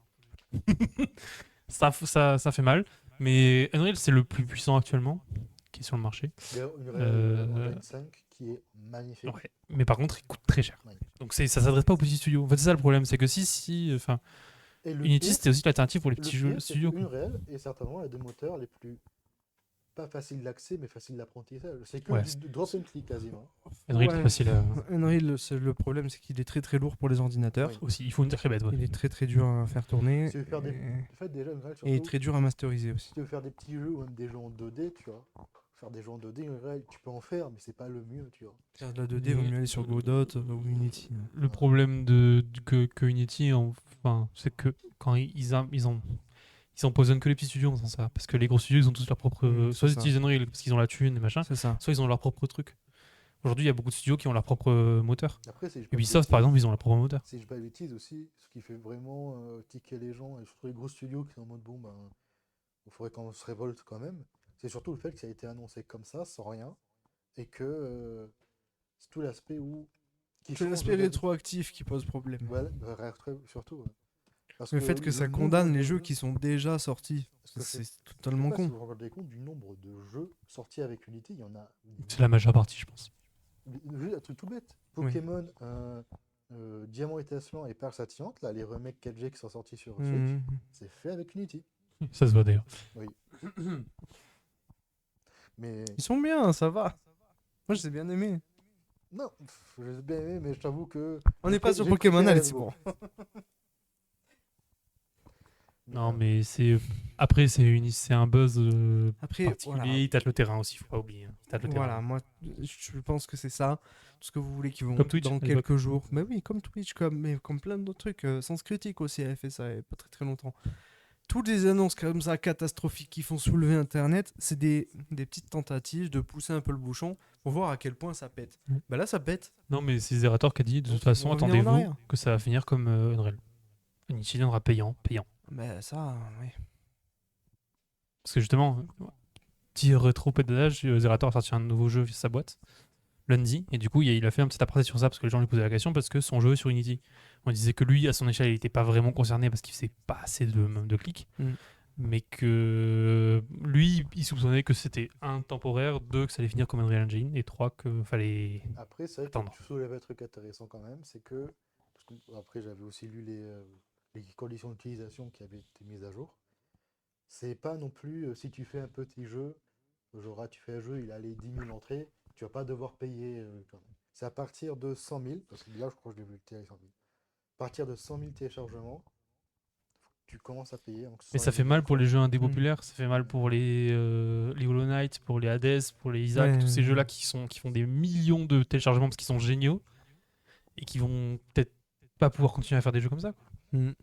ça fait mal. Mais Unreal, c'est le plus puissant actuellement qui est sur le marché. D'ailleurs, Unreal Engine 5 qui est magnifique. Ouais. Mais par contre, il coûte très cher. Ouais. Donc ça s'adresse pas aux petits studios. En fait, c'est ça le problème. C'est que enfin, Et le Unity, pire, c'était aussi l'alternative pour les le petits pire, jeux c'est studios. que Unreal est certainement un des moteurs les plus pas facile d'accès, mais facile d'apprentissage. C'est que Ouais, du drop and click quasiment. Unreal, c'est Ouais. facile à... Unreal, le problème, c'est qu'il est très très lourd pour les ordinateurs. Oui. aussi. Il faut une sacrée bête, ouais. Il est très très dur à faire tourner. Si tu veux faire des. Et, En fait, déjà, Unreal, et surtout, très dur à masteriser aussi. si tu veux faire des petits jeux ou même des jeux en 2D, tu vois. Faire des jeux en 2D, Unreal, tu peux en faire, mais c'est pas le mieux, tu vois. Faire de la 2D, vaut Mais- mieux aller sur Godot ou Unity. Le problème que Unity, enfin, c'est que quand ils empoisonnent que les petits studios en faisant ça. Parce que les gros studios, ils ont tous leur propre. Soit c'est ils ça. utilisent Unreal parce qu'ils ont la thune et machin, C'est ça. soit ils ont leur propre truc. Aujourd'hui, il y a beaucoup de studios qui ont leur propre moteur. Après, si je dis pas de Ubisoft, par bêtises- exemple, ils ont leur propre moteur. Si je dis pas de bêtises aussi, ce qui fait vraiment tiquer les gens, et surtout les gros studios qui sont en mode bon, ben, il faudrait qu'on se révolte quand même, c'est surtout le fait que ça a été annoncé comme ça, sans rien, et que c'est tout l'aspect où. Qui C'est change l'aspect le- rétroactif qui pose problème. Voilà, surtout. Ouais. Parce Le fait que ça le condamne nombre les de jeux qui sont déjà sortis, Parce que c'est je sais totalement pas si con. vous vous rendez compte du nombre de jeux sortis avec Unity, il y en a. C'est la majeure partie, je pense. Juste un truc tout bête. Oui. Pokémon, Diamant étincelant et Perle scintillante, là, les remakes 4G qui sont sortis sur Switch, Mhm. c'est fait avec Unity. Ça se voit d'ailleurs. Mais Ils sont bien, ça va. Moi, je les ai bien aimés. non, je les ai bien aimés, mais je t'avoue que. On n'est pas sur j'ai Pokémon, préféré allez, c'est Hasbro. bon. Non, mais c'est. Après, c'est un buzz Après, particulier. voilà. Il tâte le terrain aussi, faut pas oublier. Hein. Il tâte le Voilà, terrain. moi, je pense que c'est ça. Tout ce que vous voulez qu'ils vont Comme Twitch, dans à l'époque. quelques jours. Mais oui, comme Twitch, comme plein d'autres trucs. Sens Critique aussi avait fait ça il n'y a pas très très longtemps. Toutes les annonces comme ça catastrophiques qui font soulever Internet, c'est des petites tentatives de pousser un peu le bouchon pour voir à quel point ça pète. Mm. Bah là, ça pète. Non, mais c'est Zerator qui a dit de Donc, toute façon, ils vont revenir en attendez-vous arrière. que ça va finir comme Unreal. Unity viendra payant. Mais ça, oui. Parce que justement, petit rétro-pédalage, Zerator a sorti un nouveau jeu via sa boîte, lundi, et du coup, il a fait un petit aparté sur ça parce que les gens lui posaient la question parce que son jeu est sur Unity. On disait que lui, à son échelle, il n'était pas vraiment concerné parce qu'il faisait pas assez de clics, Mm. mais que lui, il soupçonnait que c'était un temporaire, deux, que ça allait finir comme Unreal Engine, et trois, que fallait. Après, c'est vrai Attendre. que tu soulèves un truc intéressant quand même, c'est que. Parce que après, j'avais aussi lu les conditions d'utilisation qui avaient été mises à jour. C'est pas non plus si tu fais un petit jeu, genre tu fais un jeu, il a les 10 000 entrées, tu vas pas devoir payer quand même. C'est à partir de 100 000, parce que là je crois que je l'ai vu le télé 100 000. À partir de 100 000 téléchargements, tu commences à payer. Donc, ce Mais sont ça fait mal pour les jeux indés Mm. populaires, ça fait mal pour les Hollow Knight, pour les Hades, pour les Isaac, Ouais, tous ces ouais. jeux-là qui font des millions de téléchargements parce qu'ils sont géniaux et qui vont peut-être pas pouvoir continuer à faire des jeux comme ça. Quoi. Mm.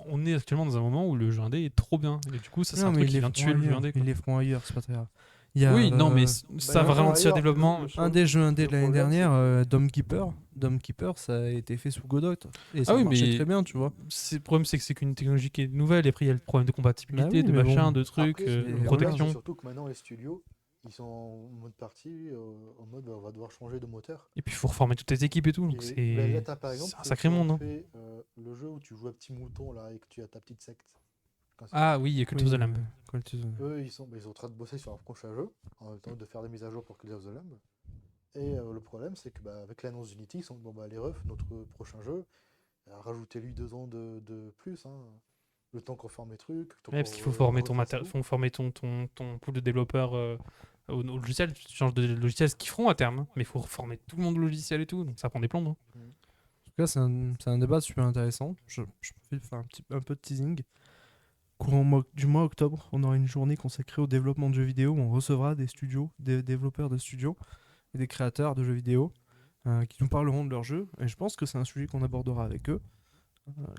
On est actuellement dans un moment où le jeu indé est trop bien. Et du coup, ça, c'est Non, un mais truc ils qui les vient feront tuer le jeu ailleurs. indé. Quoi. Ils les feront ailleurs, c'est pas très grave. Il y a, Oui, non, mais ça va enfin, ralentir le ailleurs, développement. le un des jeux indés le de l'année problème, dernière, c'est Domkeeper. Domkeeper, ça a été fait sous Godot. Et ça Ah oui, marchait mais très bien, tu vois. Le problème, c'est que c'est qu'une technologie qui est nouvelle. Et après, il y a le problème de compatibilité, Bah oui, de mais machin, bon. de trucs, Après, c'est- le de problème, protection. c'est surtout que maintenant les studios, ils sont en mode partie, en mode on va devoir changer de moteur. Et puis, il faut reformer toutes les équipes et tout. Donc, Et ben, là, c'est t'as par exemple c'est un ceux sacré qui ont monde. Hein. fait le jeu où tu joues à petit mouton là et que tu as ta petite secte. Quand c'est- Ah oui, il y a Cult of the Lamb. Cult of the- Eux, ils sont en train de bosser sur un prochain jeu, en même temps de faire des mises à jour pour Cult of the Lamb. Et le problème, c'est que avec l'annonce d'Unity, ils sont bon les refs, notre prochain jeu, rajoutez-lui 2 ans de plus, hein, le temps qu'on forme les trucs. Ouais, parce qu'il faut former ton matériel. faut former ton pool de développeurs au logiciel. Tu changes de logiciel, ce qu'ils feront à terme. Mais il faut former tout le monde au logiciel et tout. Donc ça prend des plombes. Hein. En tout cas, c'est un débat super intéressant. Je vais faire un peu de teasing. Du mois octobre, on aura une journée consacrée au développement de jeux vidéo où on recevra des studios, des développeurs de studios et des créateurs de jeux vidéo qui nous parleront de leurs jeux. Et je pense que c'est un sujet qu'on abordera avec eux.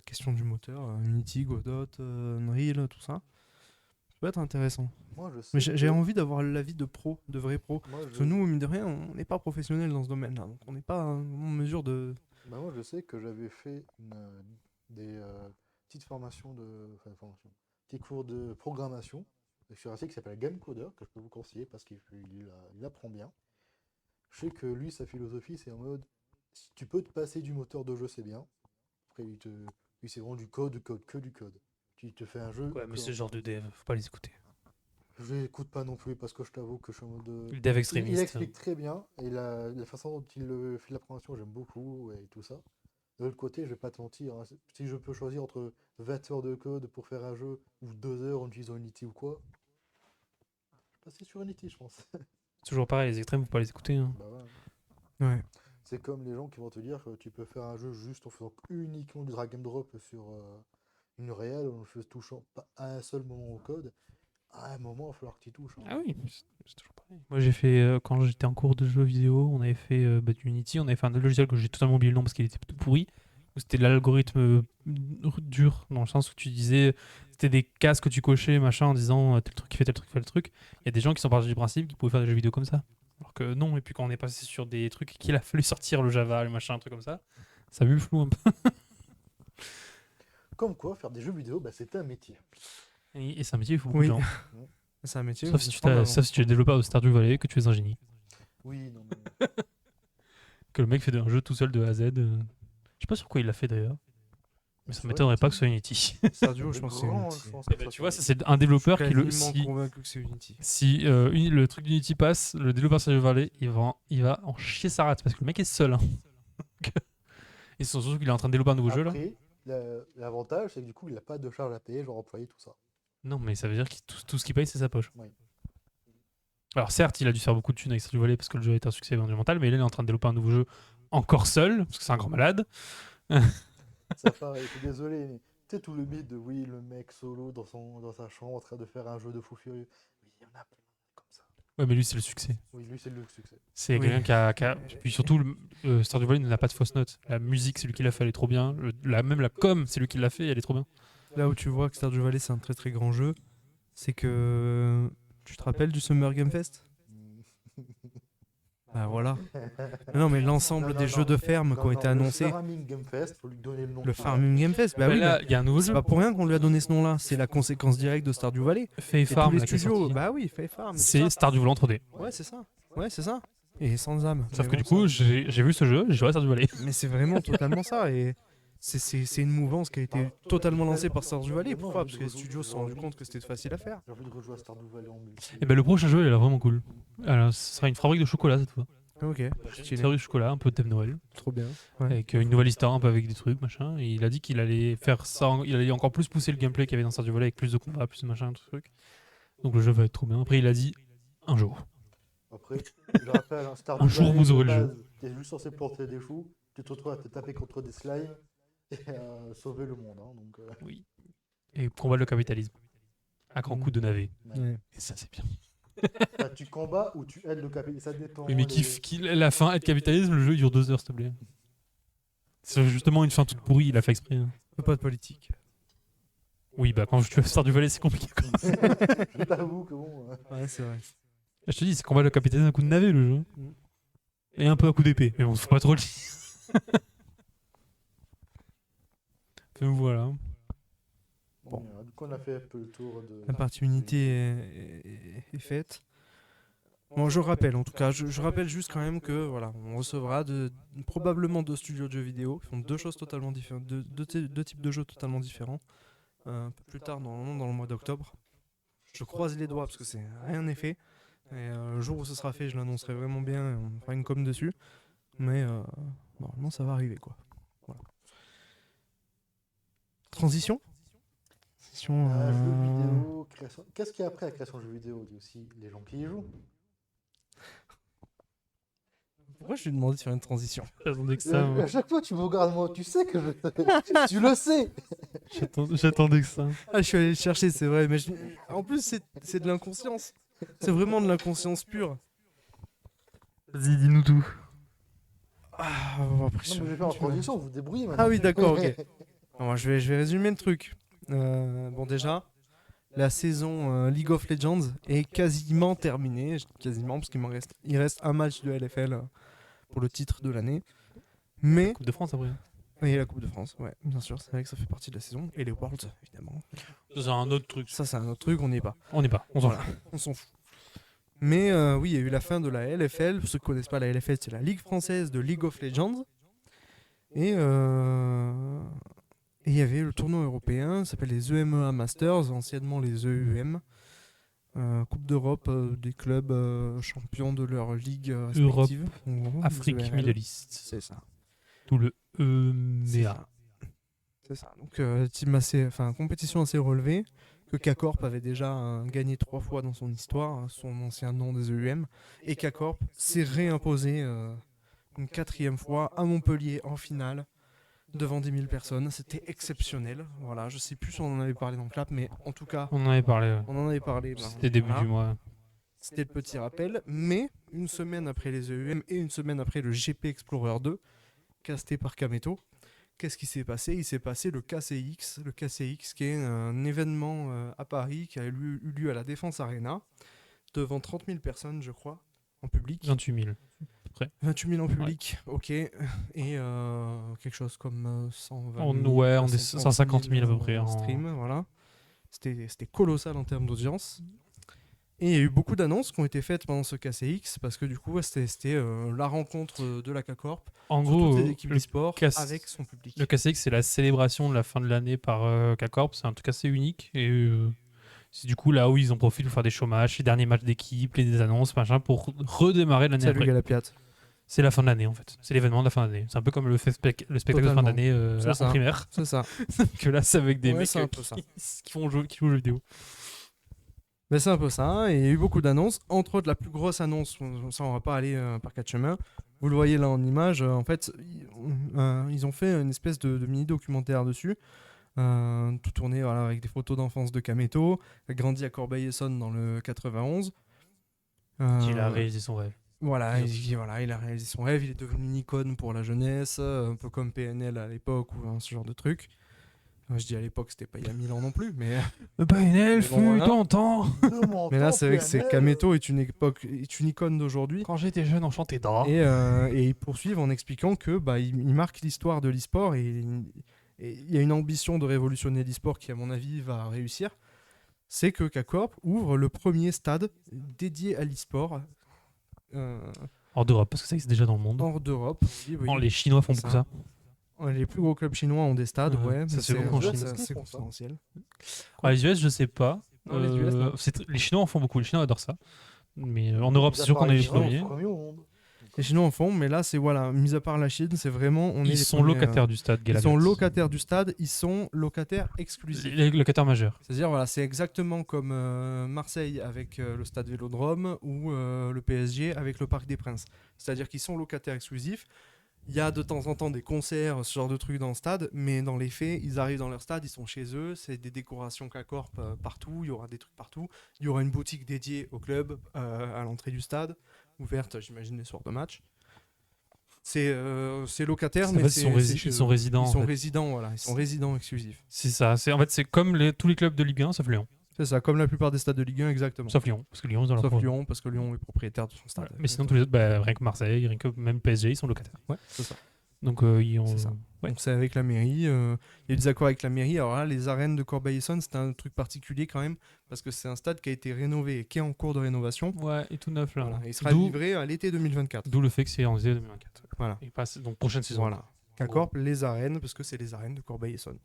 Question du moteur, Unity, Godot, Unreal, tout ça. Ça peut être intéressant. Moi, je sais Mais j'ai que- envie d'avoir l'avis de pros, de vrais pros. moi, Parce que nous, mine de rien, on n'est pas professionnels dans ce domaine-là. Donc on n'est pas en mesure de. moi, je sais que j'avais fait des petites formations petits cours de programmation sur un site qui s'appelle Gamecoder, que je peux vous conseiller parce il apprend bien. Je sais que lui, sa philosophie, c'est en mode si tu peux te passer du moteur de jeu, c'est bien. Après, lui c'est vraiment du code, que du code. Tu te fais un jeu. Ouais, mais ce genre de dev, faut pas les écouter. Je l'écoute pas non plus parce que je t'avoue que je suis en mode. Le dev Il extrémiste. explique très bien et la façon dont il fait la présentation, j'aime beaucoup et tout ça. De l'autre côté, je vais pas te mentir, hein, si je peux choisir entre 20 heures de code pour faire un jeu ou 2 heures en utilisant Unity ou quoi, passer sur Unity, je pense. C'est toujours pareil, les extrêmes, faut pas les écouter. Hein. Bah ouais. Ouais. C'est comme les gens qui vont te dire que tu peux faire un jeu juste en faisant uniquement du drag and drop sur une réelle, en ne touchant pas à un seul moment au code. À un moment, il va falloir que tu touches. Hein. Ah oui, c'est toujours pareil. Moi, j'ai fait, quand j'étais en cours de jeux vidéo, on avait fait du Unity, on avait fait un logiciel que j'ai totalement oublié le nom parce qu'il était tout pourri. Où c'était de l'algorithme dur, dans le sens où tu disais, c'était des cases que tu cochais, machin, en disant tel truc qui fait tel truc, tel truc. Il y a des gens qui sont partis du principe qu'ils pouvaient faire des jeux vidéo comme ça. Alors que non, et puis quand on est passé sur des trucs qu'il a fallu sortir le Java, le machin, un truc comme ça a vu le flou un peu. Comme quoi, faire des jeux vidéo, bah, c'est un métier. Et c'est un métier, il faut beaucoup Oui. de gens. C'est un métier. Sauf si tu es développeur de Stardew Valley, que tu es un génie. Oui, non, mais... Que le mec fait un jeu tout seul de A à Z. Je sais pas sur quoi il l'a fait d'ailleurs. Mais ça C'est m'étonnerait vrai, pas que ce soit Unity. Stardew, je pense que c'est Grand, Unity. je pense Eh que ben, ça tu vois, soit- ça c'est un développeur qui le. Quasiment Si, convaincu que c'est Unity. si le truc d'Unity passe, le développeur de Stardew Valley, il va en chier sa rate parce que le mec est seul. Hein. Et surtout qu'il est en train de développer un nouveau jeu là. Après, l'avantage, c'est que du coup, il n'a pas de charge à payer, genre employé, tout ça. Non, mais ça veut dire que tout ce qu'il paye, c'est sa poche. Oui. Alors certes, il a dû faire beaucoup de thunes avec Stardew Valley parce que le jeu est un succès monumental, mais là, il est en train de développer un nouveau jeu encore seul, parce que c'est un grand malade. Ça pareil, je suis désolé, mais tu sais, tout le mythe de oui, le mec solo dans sa chambre en train de faire un jeu de fou furieux. Oui, il y en a plein comme ça. Ouais, mais lui, c'est le succès. Oui, lui, c'est le succès. C'est Oui. quelqu'un qui a. Puis surtout, Stardew Valley n'a pas de fausse note. La musique, c'est lui qui l'a fait, elle est trop bien. Même la com, c'est lui qui l'a fait, elle est trop bien. Là où tu vois que Stardew Valley c'est un très très grand jeu, c'est que tu te rappelles du Summer Game Fest? Ah voilà. Non mais l'ensemble des jeux de ferme qui ont été annoncés. Le Farming Game Fest, faut lui donner le nom. Le Farming Game Fest, bah Mais oui, là, bah, il y a un nouveau c'est jeu. pas pour rien qu'on lui a donné ce nom-là. C'est la conséquence directe de Stardew Valley. Fae Et Farm, tous les là, qui est studios, sorti. bah oui, Fae Farm. C'est Stardew Valley en 3D. Ouais, c'est ça. Ouais, c'est ça. Et sans âme. Sauf Mais que bon, du coup, ça- j'ai vu ce jeu, j'ai joué à Stardew Valley. Mais c'est vraiment totalement ça. Et c'est une mouvance qui a été totalement lancée par Stardew Valley. Pourquoi? Parce que les studios se sont rendus compte que c'était facile à faire. J'ai envie de rejouer à Stardew Valley en multi. Et ben le prochain jeu, il a l'air vraiment cool. Alors, ce sera une fabrique de chocolat cette fois. Ok, Une stylé. fabrique de chocolat, un peu de thème Noël. Trop bien. Ouais. Avec une nouvelle histoire, un peu avec des trucs, machin. Et il a dit qu'il allait faire ça, il allait encore plus pousser le gameplay qu'il y avait dans Stardew Valley avec plus de combats, plus de machin, trucs. Donc le jeu va être trop bien. Après, il a dit un jour. Après, je rappelle, hein, Stardew Un jour, Valley, vous aurez de le jeu. base, t'es juste censé planter des choux, tu te retrouves à te taper contre des slimes et sauver le monde. Hein, donc, Oui. Et combat le capitalisme. À grands coups de navet. Ouais. Et ça, c'est bien. bah, tu combats ou tu aides le capitalisme, ça dépend. Oui, mais la fin, être capitalisme, le jeu dure 2 heures, s'il te plaît. C'est justement une fin toute pourrie, il a fait exprès. Hein. Pas de politique. Oui, bah quand tu veux Stardew Valley, c'est compliqué. Quoi. Je t'avoue que bon. Ouais, c'est vrai. Je te dis, c'est combat le capitalisme à coup de navet, le jeu. Et un peu à coup d'épée. Mais bon, faut pas trop le dire. Donc voilà. Bon, du coup, on a fait un peu le tour de. La partie unité est faite. Bon, je rappelle, en tout cas, je rappelle juste quand même que voilà, on recevra probablement 2 studios de jeux vidéo qui font 2 choses totalement différentes, deux types de jeux totalement différents. Un peu plus tard, normalement dans le mois d'octobre. Je croise les doigts parce que c'est rien n'est fait. Et le jour où ce sera fait, je l'annoncerai vraiment bien et on fera une com dessus. Mais normalement, ça va arriver quoi. Voilà. Transition. Transition. Jeux vidéo, création. Qu'est-ce qu'il y a après la création de jeux vidéo? Il y a aussi les gens qui y jouent. Pourquoi je lui ai demandé de faire une transition? J'attendais que ça. À chaque fois, tu me regardes moi, tu sais que je. Tu le sais. J'attendais que ça. Ah, je suis allé le chercher, c'est vrai. Mais en plus, c'est de l'inconscience. C'est vraiment de l'inconscience pure. Vas-y, dis-nous tout. Ah, bon, après, Non, mais je vais faire en transition, vous vous débrouillez maintenant. Ah oui, d'accord, ok. Bon, je vais résumer le truc. Bon, déjà, la saison League of Legends est quasiment terminée. Je dis quasiment parce il reste un match de LFL pour le titre de l'année. Mais Coupe de France après. et la Coupe de France, ouais, bien sûr, c'est vrai que ça fait partie de la saison. Et les Worlds, évidemment. Ça, c'est un autre truc. Ça, c'est un autre truc, on n'y est pas. On n'est pas. On s'en Voilà. fout. On s'en fout. Mais oui, il y a eu la fin de la LFL. Pour ceux qui ne connaissent pas la LFL, c'est la Ligue française de League of Legends. Et il y avait le tournoi européen, ça s'appelle les EMEA Masters, anciennement les EUM. Coupe d'Europe des clubs champions de leur ligue respective. En gros, les Afrique, ERL. Middle East. C'est ça. Tout le C'est EMEA. ça. C'est ça. Donc, team assez, compétition assez relevée que K-Corp avait déjà gagné 3 fois dans son histoire, son ancien nom des EUM, et K-Corp s'est réimposé une 4e fois à Montpellier en finale devant 10 000 personnes. C'était exceptionnel. Voilà, je sais plus si on en avait parlé dans le clap, mais en tout cas, On en avait parlé. Ouais. on en avait parlé. C'était début voilà. du mois. C'était le petit rappel, mais une semaine après les EUM et une semaine après le GP Explorer 2, casté par Kameto, qu'est-ce qui s'est passé? Il s'est passé le KCX qui est un événement à Paris qui a eu lieu à la Défense Arena, devant 30 000 personnes, je crois, en public. 28 000. 28 000 en public, ok. Et quelque chose comme 120 000, Ouais, on est 130 150 000 à peu près en en stream, voilà. C'était colossal en termes d'audience. Et il y a eu beaucoup d'annonces qui ont été faites pendant ce KCX parce que du coup, ouais, c'était la rencontre de la K-Corp En sur gros, toutes les équipes d'e-sport KC avec son public. le KCX, c'est la célébration de la fin de l'année par K-Corp. C'est un truc assez unique. Et c'est du coup là où ils en profitent pour faire des chômages, les derniers matchs d'équipe, des annonces, machin, pour redémarer l'année Salut après. Galapiat. C'est la fin de l'année en fait. C'est l'événement de la fin d'année. C'est un peu comme le spectacle de fin Totalement. d'année C'est en ça. primaire. C'est ça. Que là, c'est avec des Ouais, mecs c'est un peu ça. qui jouent aux jeux vidéo. Mais c'est un peu ça, et il y a eu beaucoup d'annonces. Entre autres, la plus grosse annonce, ça on va pas aller par quatre chemins. Vous le voyez là en image, en fait, ils ont fait une espèce de mini-documentaire dessus. Tout tourné voilà, avec des photos d'enfance de Kameto, grandi à Corbeil-Essonnes dans le 91. Il a réalisé son rêve. Voilà, il a réalisé son rêve, il est devenu une icône pour la jeunesse, un peu comme PNL à l'époque ou ce genre de truc. Je dis à l'époque, c'était pas il y a 1000 ans non plus, mais PNL Mais bon, voilà. d'antan. mais là c'est vrai que c'est Kameto est une icône d'aujourd'hui. Quand j'étais jeune, on chantait d'or. Et ils poursuivent en expliquant que il marque l'histoire de l'e-sport et il y a une ambition de révolutionner l'e-sport qui, à mon avis, va réussir. C'est que K-Corp ouvre le premier stade dédié à l'e-sport Hors d'Europe, parce que ça existe déjà dans le monde. hors d'Europe. Oui, oui. Oh, les Chinois font C'est beaucoup ça. ça. Les plus gros clubs chinois ont des stades, ouais. Ça mais se fait beaucoup en Chine. c'est assez Est-ce qu'ils font ça confidentiel. Les US, je sais pas. Non, les US, non. Les Chinois en font beaucoup. Les Chinois adorent ça. Mais en Europe, c'est sûr qu'on est les premiers. au monde. Les Chinois en font, mais là, c'est voilà, mis à part la Chine, c'est vraiment. Ils sont locataires du stade. Ils sont locataires du stade, ils sont locataires exclusifs. Les locataires majeurs. C'est-à-dire, voilà, c'est exactement comme Marseille avec le stade Vélodrome ou le PSG avec le Parc des Princes. C'est-à-dire qu'ils sont locataires exclusifs. Il y a de temps en temps des concerts, ce genre de trucs dans le stade, mais dans les faits, ils arrivent dans leur stade, ils sont chez eux, c'est des décorations K-Corp partout, il y aura des trucs partout. Il y aura une boutique dédiée au club à l'entrée du stade, ouverte, j'imagine, les soirs de match. C'est locataire, En mais fait, c'est ils sont résidents. Ils en sont fait. résidents, voilà, ils sont résidents exclusifs. C'est ça. En fait, c'est comme tous les clubs de Ligue 1, sauf Lyon. C'est ça, comme la plupart des stades de Ligue 1, exactement. Sauf Lyon, parce que Lyon, ils ont leur Sauf propre- Lyon, parce que Lyon est propriétaire de son stade. Voilà. Mais sinon, tous les autres, rien que Marseille, rien que même PSG, ils sont locataires. Ouais, c'est ça. Donc, ils ont. C'est ça. Ouais. Donc c'est avec la mairie. Il y a eu des accords avec la mairie. Alors là, les arènes de Corbeil-Essonnes, c'était un truc particulier quand même, parce que c'est un stade qui a été rénové et qui est en cours de rénovation. Ouais, et tout neuf là. Voilà. Il sera D'où- livré à l'été 2024. D'où le fait que c'est en 2024. Voilà. Et pas, donc, prochaine saison. Voilà. K-Corp, les arènes, parce que c'est les arènes de Corbeil-Essonnes.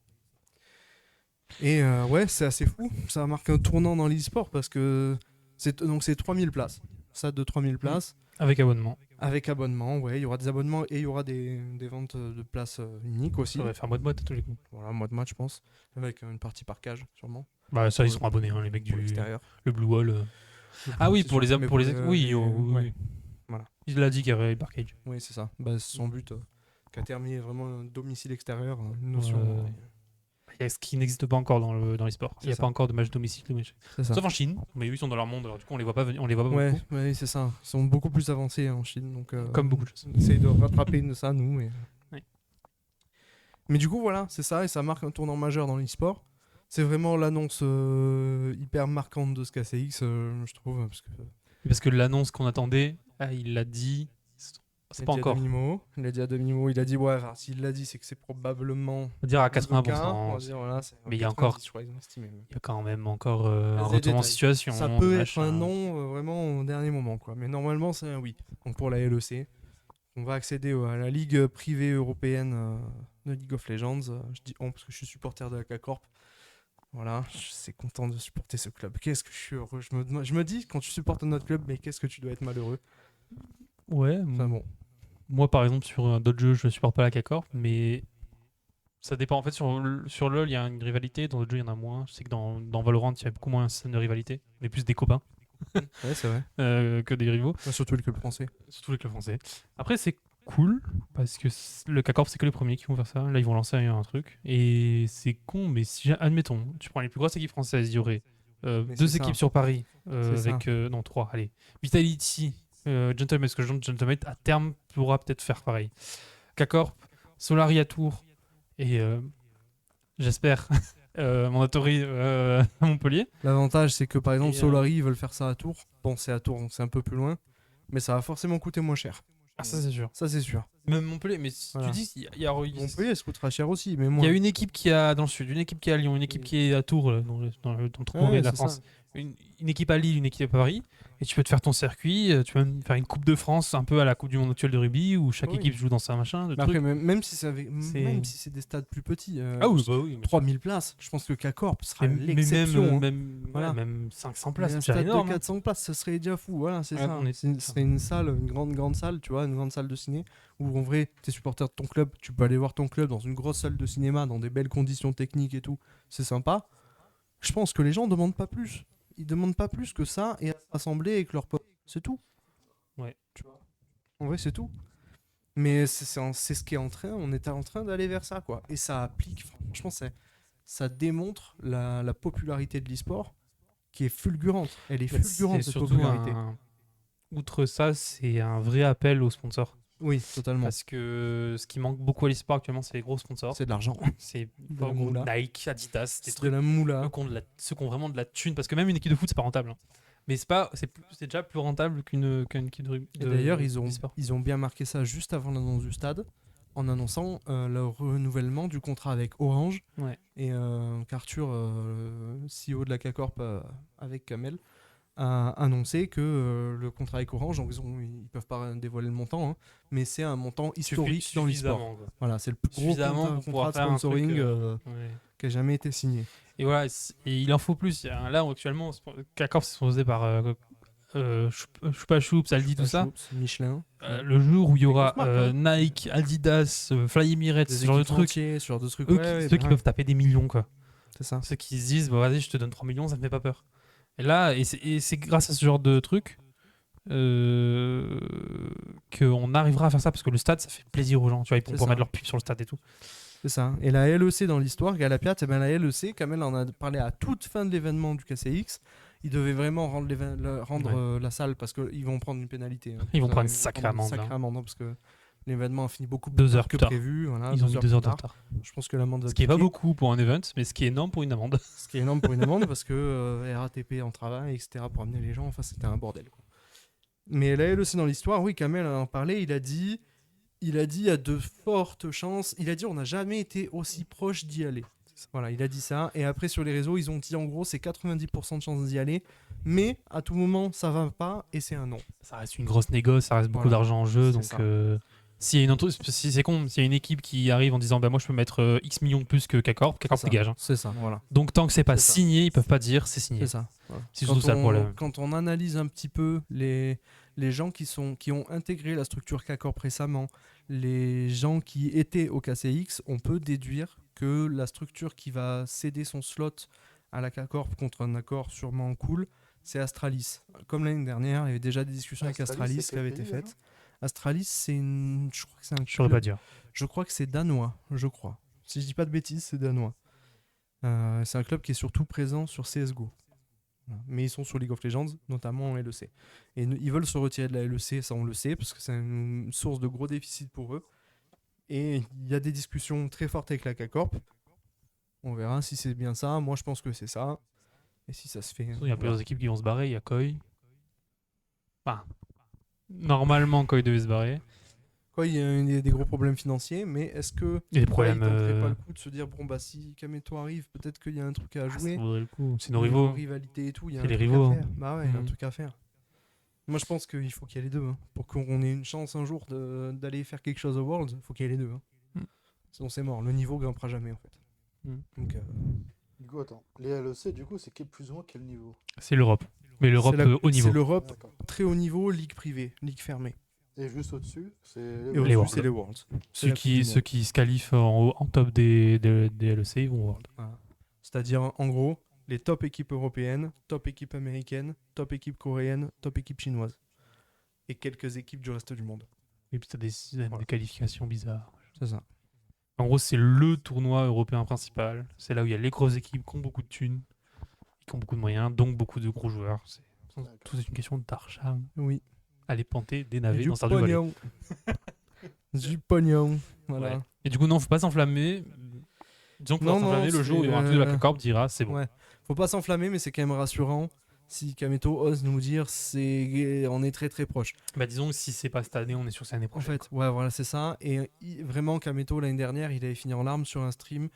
Et ouais, c'est assez fou. Ça marque un tournant dans l'e-sport parce que c'est 3000 places. Stade de 3000 places. Avec abonnement. Avec abonnement, ouais, il y aura des abonnements et il y aura des ventes de places uniques aussi. Ça va faire mois de mois à tous les coups. Voilà, mois de match, je pense. Avec une partie parkage, sûrement. Bah, ça, ils Pour- seront abonnés, hein, les mecs Pour du. l'extérieur. Le Blue Wall. Ah oui, C'est pour sûr, les. mais Pour les... Oui, mais, oui. ouais. Voilà. Il l'a dit qu'il y avait Barcade. Oui, c'est ça. Bah, c'est son but. Qu'a terminé vraiment un domicile extérieur, une notion. Il y a ce qui n'existe pas encore dans l'e-sport. Il n'y a C'est ça. pas encore de match domicile. C'est ça. Sauf en Chine, mais eux ils sont dans leur monde, alors du coup on les voit pas venir, on les voit pas Ouais, beaucoup. ouais, c'est ça. Ils sont beaucoup plus avancés en Chine. Donc, Comme beaucoup de choses. On essaye de rattraper ça, nous. Ouais. Mais du coup, voilà, c'est ça. Et ça marque un tournant majeur dans l'e-sport. C'est vraiment l'annonce hyper marquante de ce KCX, je trouve. Parce que l'annonce qu'on attendait, il l'a dit, c'est pas encore. Il a dit à demi-mot. Il a dit, ouais, enfin, s'il l'a dit, c'est que c'est probablement. On va dire à le cas. On 80%. va dire, voilà, c'est Mais il y a 90, encore- je crois, ils ont estimé. Il y a quand même encore un des retournement de détails. situation. Ça peut être machin. un non vraiment au dernier moment, quoi. Mais normalement, c'est un oui. Donc pour la LEC, on va accéder à la ligue privée européenne de League of Legends. Je dis on parce que je suis supporter de la K-Corp. Voilà, je suis content de supporter ce club. Qu'est-ce que je suis heureux. Je me dis, quand tu supportes notre club, mais qu'est-ce que tu dois être malheureux. Ouais, Enfin bon, moi par exemple sur d'autres jeux, je ne supporte pas la K-Corp, mais Ça dépend. En fait, sur LoL, il y a une rivalité. Dans d'autres jeux, il y en a moins. Je sais que dans Valorant, il y a beaucoup moins de rivalité. On est plus des copains Ouais, c'est vrai. que des rivaux. Surtout le club français. Surtout avec le français. Après, c'est cool parce que le K-Corp, c'est que les premiers qui vont faire ça. Là, ils vont lancer un truc. Et c'est con, mais si, admettons, tu prends les plus grosses équipes françaises, il y aurait Mais deux c'est ça. équipes sur Paris C'est ça. avec. Non, trois, allez. Vitality, Gentleman, parce que Gentleman, à terme, pourra peut-être faire pareil. K-Corp, Solari à Tours et j'espère Mandatory à Montpellier. L'avantage, c'est que par exemple, Et, Solari, ils veulent faire ça à Tours. Bon, c'est à Tours, donc c'est un peu plus loin. Mais ça va forcément coûter moins cher. Ah, ça, c'est sûr. Ça, c'est sûr. Même Montpellier, mais si Voilà. tu dis, Montpellier, ça coûtera cher aussi. Mais il moi. y a une équipe qui est dans le sud, une équipe qui est à Lyon, une équipe qui est à Tours, dans le tronc Ouais, de la c'est France. ça. Une équipe à Lille, une équipe à Paris. Et tu peux te faire ton circuit, tu peux même faire une Coupe de France un peu à la Coupe du Monde actuelle de rugby où chaque Oui. équipe joue dans sa machin. Mais après, même si c'est des stades plus petits, Ah oui, bah oui. 3000 places, je pense que K-Corp sera Mais l'exception. hein. voilà, Voilà. même 500 Mais places, un c'est déjà stade énorme. de 400 places, ça serait déjà fou. Voilà, c'est Ouais, ça. C'est une salle, une grande salle, tu vois, une grande salle de ciné où en vrai, t'es supporter de ton club, tu peux aller voir ton club dans une grosse salle de cinéma, dans des belles conditions techniques et tout. C'est sympa. Je pense que les gens demandent pas plus. Ils demandent pas plus que ça et à se rassembler avec leurs potes. C'est tout. Ouais. Tu vois. En vrai, c'est tout. Mais c'est ce qui est on est en train d'aller vers ça, quoi. Et ça applique, franchement, ça démontre la popularité de l'e-sport qui est fulgurante. Elle est fulgurante, C'est cette surtout popularité. outre ça, c'est un vrai appel aux sponsors. Oui, totalement. Parce que ce qui manque beaucoup à l'e-sport actuellement, c'est les gros sponsors. C'est de l'argent. C'est De la moula. Nike, Adidas, des C'est de trucs. la moula. Ceux qui ont vraiment de la thune. Parce que même une équipe de foot, c'est pas rentable. Hein. Mais c'est déjà plus rentable qu'une équipe de rugby. Et d'ailleurs, d'e-sport. ils ont bien marqué ça juste avant l'annonce du stade, en annonçant le renouvellement du contrat avec Orange. Ouais. Et qu'Arthur, CEO de la K-Corp avec Kamel, a annoncé que le contrat avec Orange, donc ils peuvent pas dévoiler le montant, hein, mais c'est un montant historique dans l'e-sport. Suffisamment, quoi. Voilà, c'est le plus gros Suffisamment pour pouvoir contrat de faire un truc, sponsoring ouais. qui a jamais été signé. Et voilà, et il en faut plus. Là, actuellement, K-Corp, c'est sponsorisé par Choupa Choups, Aldi, tout ça. Choups, Michelin, Le jour où il y aura grosses marques, hein. Nike, Adidas, Fly Emirates, des ce genre de équipes trucs, entiers, ce genre de trucs. eux Ouais, ceux qui peuvent taper des millions, quoi. C'est ça. Ceux qui se disent, bah, vas-y, je te donne 3 millions, ça me fait pas peur. Et là, c'est grâce à ce genre de trucs qu'on arrivera à faire ça, parce que le stade, ça fait plaisir aux gens. Tu vois, ils pourront C'est ça. mettre leur pub sur le stade et tout. C'est ça. Et la LEC dans l'histoire, Galapiat, eh ben la LEC, Kamel en a parlé à toute fin de l'événement du KCX. Ils devaient vraiment rendre, la salle parce qu'ils vont prendre une pénalité. Hein. Ils vont prendre une vont sacrée prendre amende, sacrée hein. amende, hein, parce que l'événement a fini beaucoup 2 heures que plus tard. prévu. Voilà, Ils ont mis 2 heures de plus retard. Je pense que l'amende va Ce qui est pas piquer. beaucoup pour un event, mais ce qui est énorme pour une amende. Ce qui est énorme pour une amende parce que RATP en travail, etc. pour amener les gens. Enfin, c'était un bordel, quoi. Mais la LEC dans l'histoire, oui, Kamel en parlait. Il a dit il y a de fortes chances. Il a dit on n'a jamais été aussi proche d'y aller. Voilà, il a dit ça. Et après, sur les réseaux, ils ont dit en gros, c'est 90% de chances d'y aller. Mais à tout moment, ça va pas et c'est un non. Ça reste une grosse négoce, ça reste beaucoup Voilà. d'argent en jeu. C'est Donc, ça. s'il y a si c'est con, s'il y a une équipe qui arrive en disant bah, moi je peux mettre X millions de plus que K-Corp, K-Corp C'est ça. dégage. Hein. C'est ça, voilà. Donc, tant que c'est pas C'est ça. signé, ils peuvent pas dire c'est signé. C'est ça. Voilà. C'est surtout ça le problème. Quand on analyse un petit peu les gens qui ont intégré la structure K-Corp récemment, les gens qui étaient au KCX, on peut déduire que la structure qui va céder son slot à la K-Corp contre un accord sûrement cool, c'est Astralis. Comme l'année dernière, il y avait déjà des discussions avec Astralis, Astralis c'est qui avaient quel été pays, faites. Astralis, je crois que c'est un Je saurais club- pas dire. Je crois que c'est danois, je crois. Si je dis pas de bêtises, c'est danois. C'est un club qui est surtout présent sur CSGO. Voilà. Mais ils sont sur League of Legends, notamment en LEC. Et ils veulent se retirer de la LEC, ça on le sait, parce que c'est une source de gros déficit pour eux. Et il y a des discussions très fortes avec la K-Corp. On verra si c'est bien ça. Moi, je pense que c'est ça. Et si ça se fait... Il y a plusieurs équipes qui vont se barrer. Il y a Koi. Enfin, normalement, Koi devait se barrer. Quoi, il y a des gros problèmes financiers, mais est-ce que Il y a des là, problèmes. ils tenteraient pas le coup de se dire bon bah si Kameto arrive, peut-être qu'il y a un truc à Ça jouer. vaudrait le coup. C'est nos Niveau rivaux. rivalité et tout, il y a un C'est les truc rivaux, à hein. faire. Bah ouais, il y a un Mhm. truc à faire. Moi, je pense qu'il faut qu'il y ait les deux. Hein. Pour qu'on ait une chance un jour d'aller faire quelque chose au Worlds, il faut qu'il y ait les deux. Hein. Mhm. Sinon, c'est mort. Le niveau grimpera jamais en fait. Mhm. Donc, Du coup, attends. Les LEC, du coup, c'est plus ou moins quel niveau? C'est l'Europe. Mais l'Europe c'est haut niveau. C'est l'Europe D'accord. très haut niveau, ligue privée, ligue fermée. Et juste au-dessus, c'est Et Les au-dessus, Worlds. c'est les Worlds. C'est Ceux la Coupe du ceux Monde. qui se qualifient en top des LEC ils vont au World. Voilà. C'est-à-dire, en gros, les top équipes européennes, top équipes américaines, top équipes coréennes, top équipes chinoises. Et quelques équipes du reste du monde. Et puis t'as des Voilà. qualifications bizarres. C'est ça. En gros, c'est le tournoi européen principal. C'est là où il y a les grosses équipes qui ont beaucoup de thunes, qui ont beaucoup de moyens, donc beaucoup de gros joueurs. Tout est une question d'argent. Oui. Aller planter des Et navets du dans Stardew Valley. pognon. Du pognon. Voilà. Ouais. Et du coup, non, faut pas s'enflammer. Disons que Non, faut pas s'enflammer non, le jour où il y aura un c'est, truc de la K-Corp dira c'est bon. Ouais. Faut pas s'enflammer, mais c'est quand même rassurant. Si Kameto ose nous dire, on est très très proche. Bah disons que si c'est pas cette année, on est sur cette année En prochaine. fait, ouais, voilà, c'est ça. Et vraiment, Kameto, l'année dernière, il avait fini en larmes sur un stream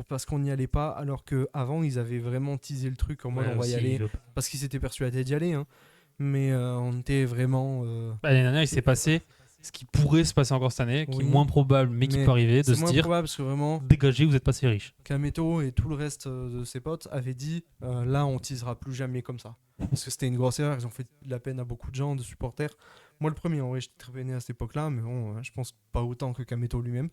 parce qu'on n'y allait pas, alors qu'avant, ils avaient vraiment teasé le truc en mode Ouais, on va y aussi, aller, parce qu'ils s'étaient persuadés d'y aller. Hein. Mais on était vraiment. Bah, l'année dernière, il s'est passé ce qui pourrait se passer encore cette année, qui Oui. est moins probable, mais qui Mais peut arriver, de c'est se moins dire probable parce que vraiment, dégagez, vous êtes pas si riche. Kameto et tout le reste de ses potes avaient dit là, on teasera plus jamais comme ça. Parce que c'était une grosse erreur, ils ont fait de la peine à beaucoup de gens, de supporters. Moi, le premier, en vrai, j'étais très peiné à cette époque-là, mais bon, je pense pas autant que Kameto lui-même.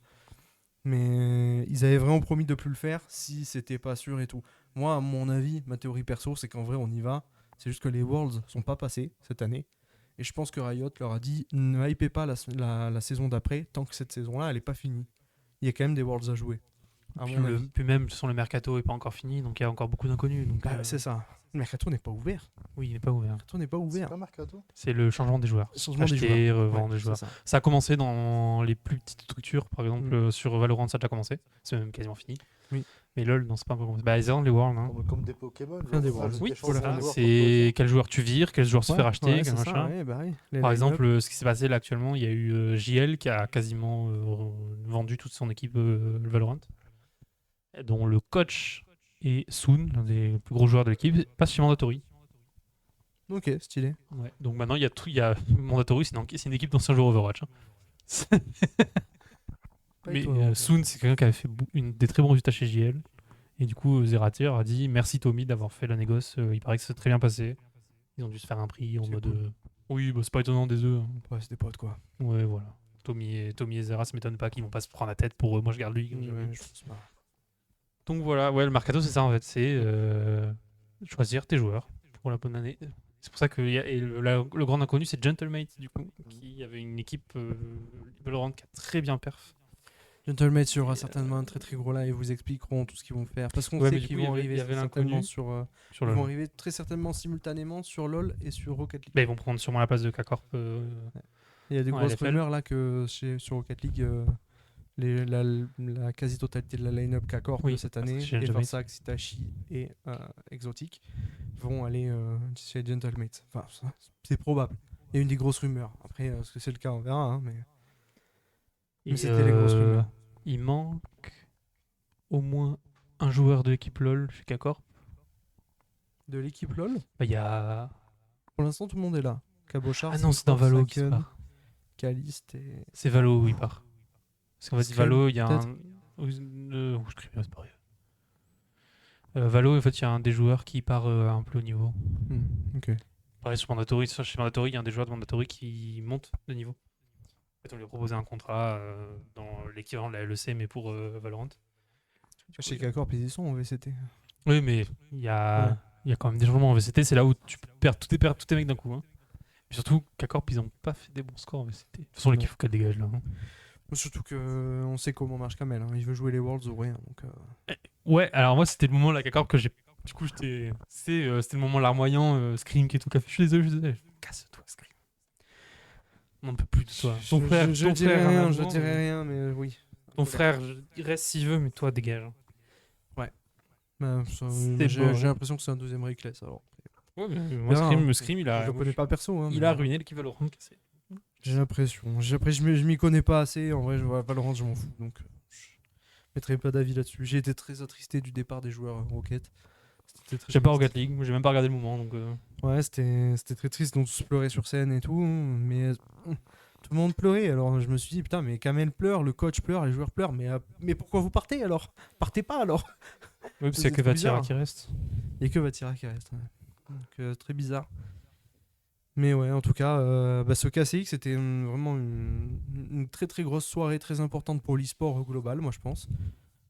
Mais ils avaient vraiment promis de plus le faire si c'était pas sûr et tout. Moi, à mon avis, ma théorie perso, c'est qu'en vrai, on y va. C'est juste que les Worlds sont pas passés cette année. Et je pense que Riot leur a dit ne hypez pas la saison d'après tant que cette saison-là, elle est pas finie. Il y a quand même des Worlds à jouer. À Puis, mon avis. puis même, le mercato est pas encore fini, donc il y a encore beaucoup d'inconnus. Donc, Bah, c'est ça. Le mercato n'est pas ouvert. Oui, il n'est pas ouvert. Le mercato n'est pas C'est ouvert. pas Mercato? C'est le changement des joueurs. Le changement des Acheter, joueurs. revendre Ouais, des joueurs. c'est ça. Ça a commencé dans les plus petites structures, par exemple Mm. sur Valorant, ça a déjà commencé. C'est même quasiment fini. Oui. Mais LoL, non, c'est pas encore commencé. Bah, ils ont les Worlds. Hein. Comme des Pokémon. Fin des genre, Worlds. rajouter Oui, change de voilà. joueur C'est quel joueur tu vires, quel joueur se fait Ouais, racheter, ouais, quel c'est ça, machin. ouais, bah oui. Les Par line-up. exemple, ce qui s'est passé là actuellement, il y a eu JL qui a quasiment vendu toute son équipe Valorant, dont le coach est Soon, l'un des plus gros joueurs de l'équipe, passe chez Mandatory. Ok, stylé. Ouais. Donc maintenant, il y a Mandatory, c'est une équipe d'anciens joueurs Overwatch. Hein. Pas Mais étonnant. Soon, c'est quelqu'un qui avait fait des très bons résultats chez JL. Et du coup, Zeratir a dit merci Tommy d'avoir fait la négoce. Il paraît que c'est très bien passé. Ils ont dû se faire un prix en C'est mode. cool. Oui, bah, c'est pas étonnant des œufs. Hein. Ouais, c'est des potes, quoi. Ouais, voilà. Tommy et Zera, ça m'étonne pas qu'ils vont pas se prendre la tête pour moi je garde lui. Ouais, je pense pas. Donc voilà, ouais, le mercato c'est ça en fait, c'est choisir tes joueurs pour la bonne année. C'est pour ça que le grand inconnu c'est Gentlemate du coup, qui avait une équipe Valorant qui a très bien perf. Gentlemate, il y aura certainement un très très gros live, ils vous expliqueront tout ce qu'ils vont faire. Parce qu'on Ouais, sait mais du qu'ils coup, vont il y arriver avait certainement l'inconnu sur. Sur Ils le vont arriver très certainement simultanément sur LoL et sur Rocket League. Bah, ils vont prendre sûrement la place de K-Corp. Il y a des en grosses LFL. rumeurs là que sur Rocket League, la quasi-totalité de la line-up K-Corp Oui, de cette c'est année, chez et Gentlemate. Varsax, Itachi et Exotic, vont aller chez Gentlemate. Enfin, c'est probable. Il y a une des grosses rumeurs. Après, est-ce que c'est le cas, on verra. Hein, mais Et, c'était les grosses rumeurs. il manque au moins un joueur de l'équipe LoL chez K-Corp. De l'équipe LoL, Bah, il y a. pour l'instant, tout le monde est là. Cabochard, Ah non, c'est dans Valo qui se Saken, part. Caliste et. C'est Valo où il part. Parce qu'en fait, Scrim, Valo, il y a peut-être. un. Je crie bien, c'est pareil. Valo, en fait, il y a un des joueurs qui part à un plus haut niveau. Ok. Pareil sur Mandatory, chez Mandatory, il y a un des joueurs de Mandatory qui monte de niveau. En fait, on lui a proposé un contrat dans l'équivalent de la LEC, mais pour Valorant. Chez K-Corp, ils y sont en VCT. Oui, mais il y a quand même des changements en VCT, c'est là où tu perds tous tes mecs d'un coup. Hein. Et surtout, K-Corp, ils n'ont pas fait des bons scores en VCT. De toute façon, l'équipe faut qu'elle dégage là. Hein. Surtout qu'on sait comment marche Kamel. Hein. Il veut jouer les Worlds ou rien. Donc, Ouais, alors moi, c'était le moment, la K-Corp, que j'ai. Du coup, c'était le moment larmoyant, Scream qui est tout café. Je suis désolé. Casse-toi, Scream. On n'en peut plus de toi. Ton frère, je ton dirais frère, rien, un je moment, dirais rien, mais oui. Ton frère, il reste s'il veut, mais toi, dégage. J'ai l'impression que c'est un deuxième Reckless. Alors. Ouais, mais moi, Verra, hein. Scream, il a. Je le connais pas perso. Hein, Il mais a ruiné l'équipe Valorant cassé. J'ai l'impression. Après, je m'y connais pas assez. En vrai, je vois Valorant, je m'en fous. Donc, je mettrai pas d'avis là-dessus. J'ai été très attristé du départ des joueurs Rocket. C'était très J'aime pas triste. Rocket League, j'ai même pas regardé le moment, donc. Ouais, c'était très triste. Donc, tous pleurer sur scène et tout. Mais tout le monde pleurait. Alors, je me suis dit, putain, mais Kamel pleure, le coach pleure, les joueurs pleurent. Mais pourquoi vous partez alors? Partez pas alors. Oui, parce qu'il y C'est a que trop Vatira bizarre. qui reste. Il y a que Vatira qui reste. Ouais. Donc, très bizarre. Mais ouais, en tout cas, ce KCX c'était vraiment une très très grosse soirée, très importante pour l'e-sport global, moi je pense.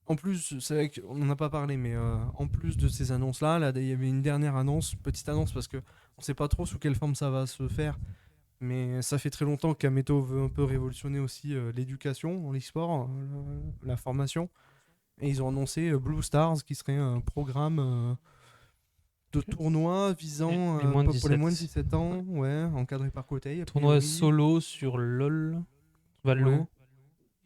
En plus, c'est vrai qu'on n'en a pas parlé, mais en plus de ces annonces-là, là, il y avait une dernière annonce, petite annonce, parce que on sait pas trop sous quelle forme ça va se faire, mais ça fait très longtemps qu'Ameto veut un peu révolutionner aussi l'éducation en e-sport, la formation. Et ils ont annoncé Blue Stars, qui serait un programme de Ok. tournoi visant Les moins de pour les 17. moins de 17 ans, ouais, encadré par Kotei, a Tournoi priori. solo sur LoL, Valo. Ouais.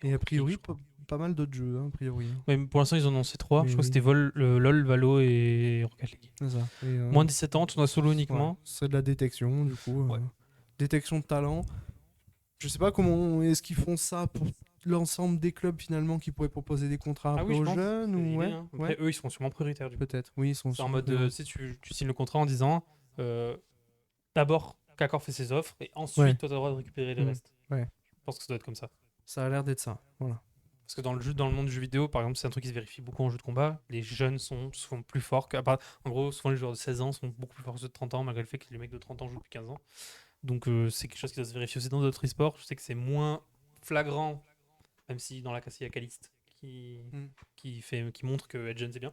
Et a priori, je crois. pas mal d'autres jeux, hein, a priori. Ouais, mais pour l'instant, ils en ont annoncé 3. Mais Je crois que oui, c'était LoL, Valo et Rocket League. c'est ça. Et, Moins de 17 ans, tournoi solo voilà, uniquement. c'est de la détection, du coup. Ouais. Détection de talent. Je sais pas comment est-ce qu'ils font ça pour l'ensemble des clubs finalement qui pourraient proposer des contrats Ah un oui, peu je aux pense. jeunes C'est ou l'idée, ouais, hein. ouais, Après, eux, ils seront sûrement prioritaires du coup. peut-être. Oui, ils sont C'est en sur mode, tu sais, tu signes le contrat en disant euh, d'abord qu'Accor fait ses offres et ouais, ensuite, toi, tu as le droit de récupérer le mm, reste. ouais, Je pense que ça doit être comme ça. ça a l'air d'être ça. Voilà. Parce que dans le monde du jeu vidéo, par exemple, c'est un truc qui se vérifie beaucoup en jeu de combat. Les jeunes sont souvent plus forts en gros, souvent les joueurs de 16 ans sont beaucoup plus forts que ceux de 30 ans, malgré le fait que les mecs de 30 ans jouent depuis 15 ans. Donc c'est quelque chose qui doit se vérifier aussi dans d'autres e-sports. Je sais que c'est moins flagrant, même si dans la casse, il y a Caliste Mm. qui montre que Edgen c'est bien.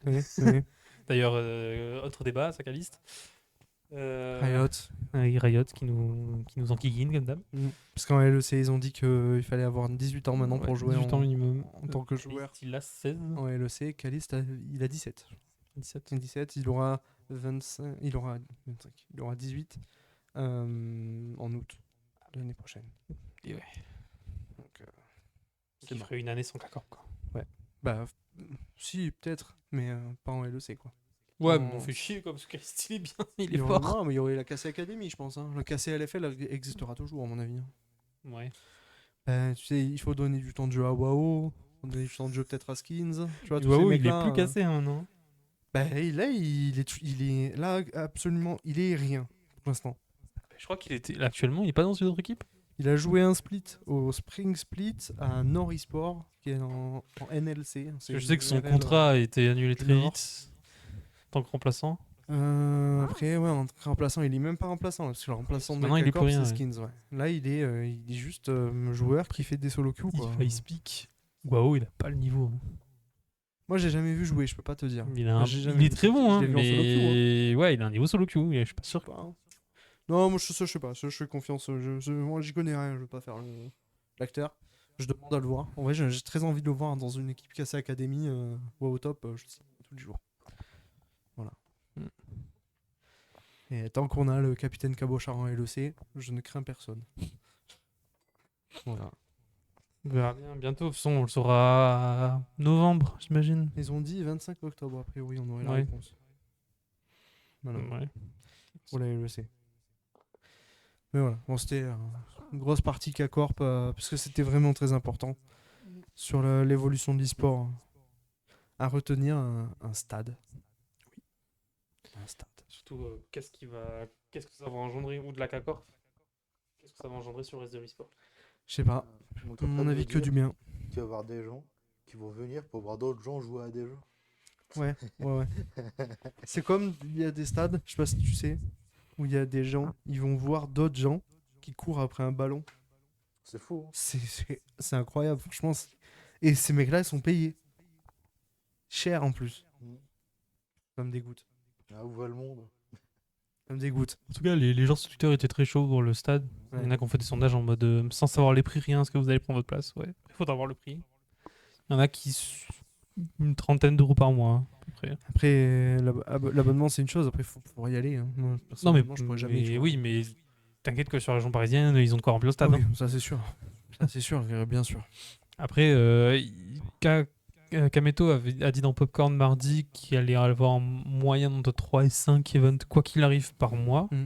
Oui, oui. D'ailleurs, autre débat, ça Caliste. Riot. Riot qui nous enquilline comme d'hab. Mm. Parce qu'en LEC, ils ont dit qu'il fallait avoir 18 ans maintenant Ouais, pour jouer 18 ans minimum. en tant que joueur. Caliste, il a 16. En LEC, Caliste, il a 17. 17. 17, il aura 25, il aura 25, il aura 18 en août de l'année prochaine. Et ouais. Donc, Qui bon. ferait une année sans Kakor, quoi. Bah, si, peut-être, mais pas en LEC, quoi. Ouais, En- mais on fait chier, quoi, parce que Caliste, il est bien, il Il est y aurait- fort. Non, mais il y aurait la KC Academy, je pense. Hein. Le KC LFL existera toujours, à mon avis. Hein. Ouais. Tu sais, il faut donner du temps de jeu à WoW, il faut donner du temps de jeu peut-être à Skins. Tu vois, tous ces Waouh, il est mecs-là. plus cassé, hein, non? Bah, là, il est là, absolument, il est rien, pour l'instant. Je crois qu'il était. Là, actuellement, il est pas dans une autre équipe? Il a joué un split au Spring Split à Nord eSport, qui est en NLC. Parce que je sais que son contrat a été annulé très junior. vite. En tant que remplaçant. Après, ouais, en remplaçant, il est même pas remplaçant, parce que le remplaçant de Maintenant, il est Kakor, plus rien, c'est ouais. Skins. Ouais. Là, il est juste joueur qui fait des solo queues, quoi. Il speak. Waouh, il a pas le niveau. Moi, j'ai jamais vu jouer, je peux pas te dire. Il, a un- J'ai il jamais est vu. très bon, Je hein, l'ai vu en solo queue, hein. mais ouais, il a un niveau solo queue. Je suis pas sûr. Pas, hein. Non, moi, je sais pas. Je fais confiance. Moi, j'y connais rien. Je veux pas faire l'acteur. Je demande à le voir. En vrai, j'ai très envie de le voir dans une équipe cassée Academy ou au top. Je le sais tous les jours. Voilà. Mm. Et tant qu'on a le capitaine Cabochard en LEC, je ne crains personne. Voilà. On verra bien bientôt. De toute façon, on le saura novembre, j'imagine. Ils ont dit 25 octobre, a priori, on aurait la Ouais. réponse. Voilà. Ouais. Pour la LEC. Mais voilà, bon, c'était une grosse partie K-Corp, parce que c'était vraiment très important sur l'évolution de l'e-sport. À retenir un stade. Oui. Un stade. Surtout, qu'est-ce que ça va engendrer, ou de la K-Corp, qu'est-ce que ça va engendrer sur le reste de l'e-sport? Je sais pas, Donc, à t'es en train mon de avis me que dire du bien. qu'il va y avoir des gens qui vont venir pour voir d'autres gens jouer à des jeux. Ouais, ouais. C'est comme il y a des stades, je sais pas si tu sais, où il y a des gens, ils vont voir d'autres gens qui courent après un ballon. C'est fou. Hein. C'est incroyable, franchement. Et ces mecs-là, ils sont payés. Cher en plus. Mm. Ça me dégoûte. Ah, où va le monde? En tout cas, les gens sur Twitter étaient très chauds pour le stade. Il y en a qui ont fait des sondages en mode sans savoir les prix, rien, est-ce que vous allez prendre votre place? Ouais, il faut avoir le prix. Il y en a une trentaine d'euros par mois, hein, à peu près. Après, l'abonnement, c'est une chose. Après, il faut y aller. Hein. Moi, Non, mais, personnellement, je pourrais jamais. tu vois. oui, mais t'inquiète que sur la région parisienne, ils ont de quoi remplir le Ah stade. oui, hein. ça c'est sûr. Ça c'est sûr, bien sûr. Après, Kameto a dit dans Popcorn mardi qu'il allait avoir en moyenne entre 3 et 5 events, quoi qu'il arrive, par mois, Mm.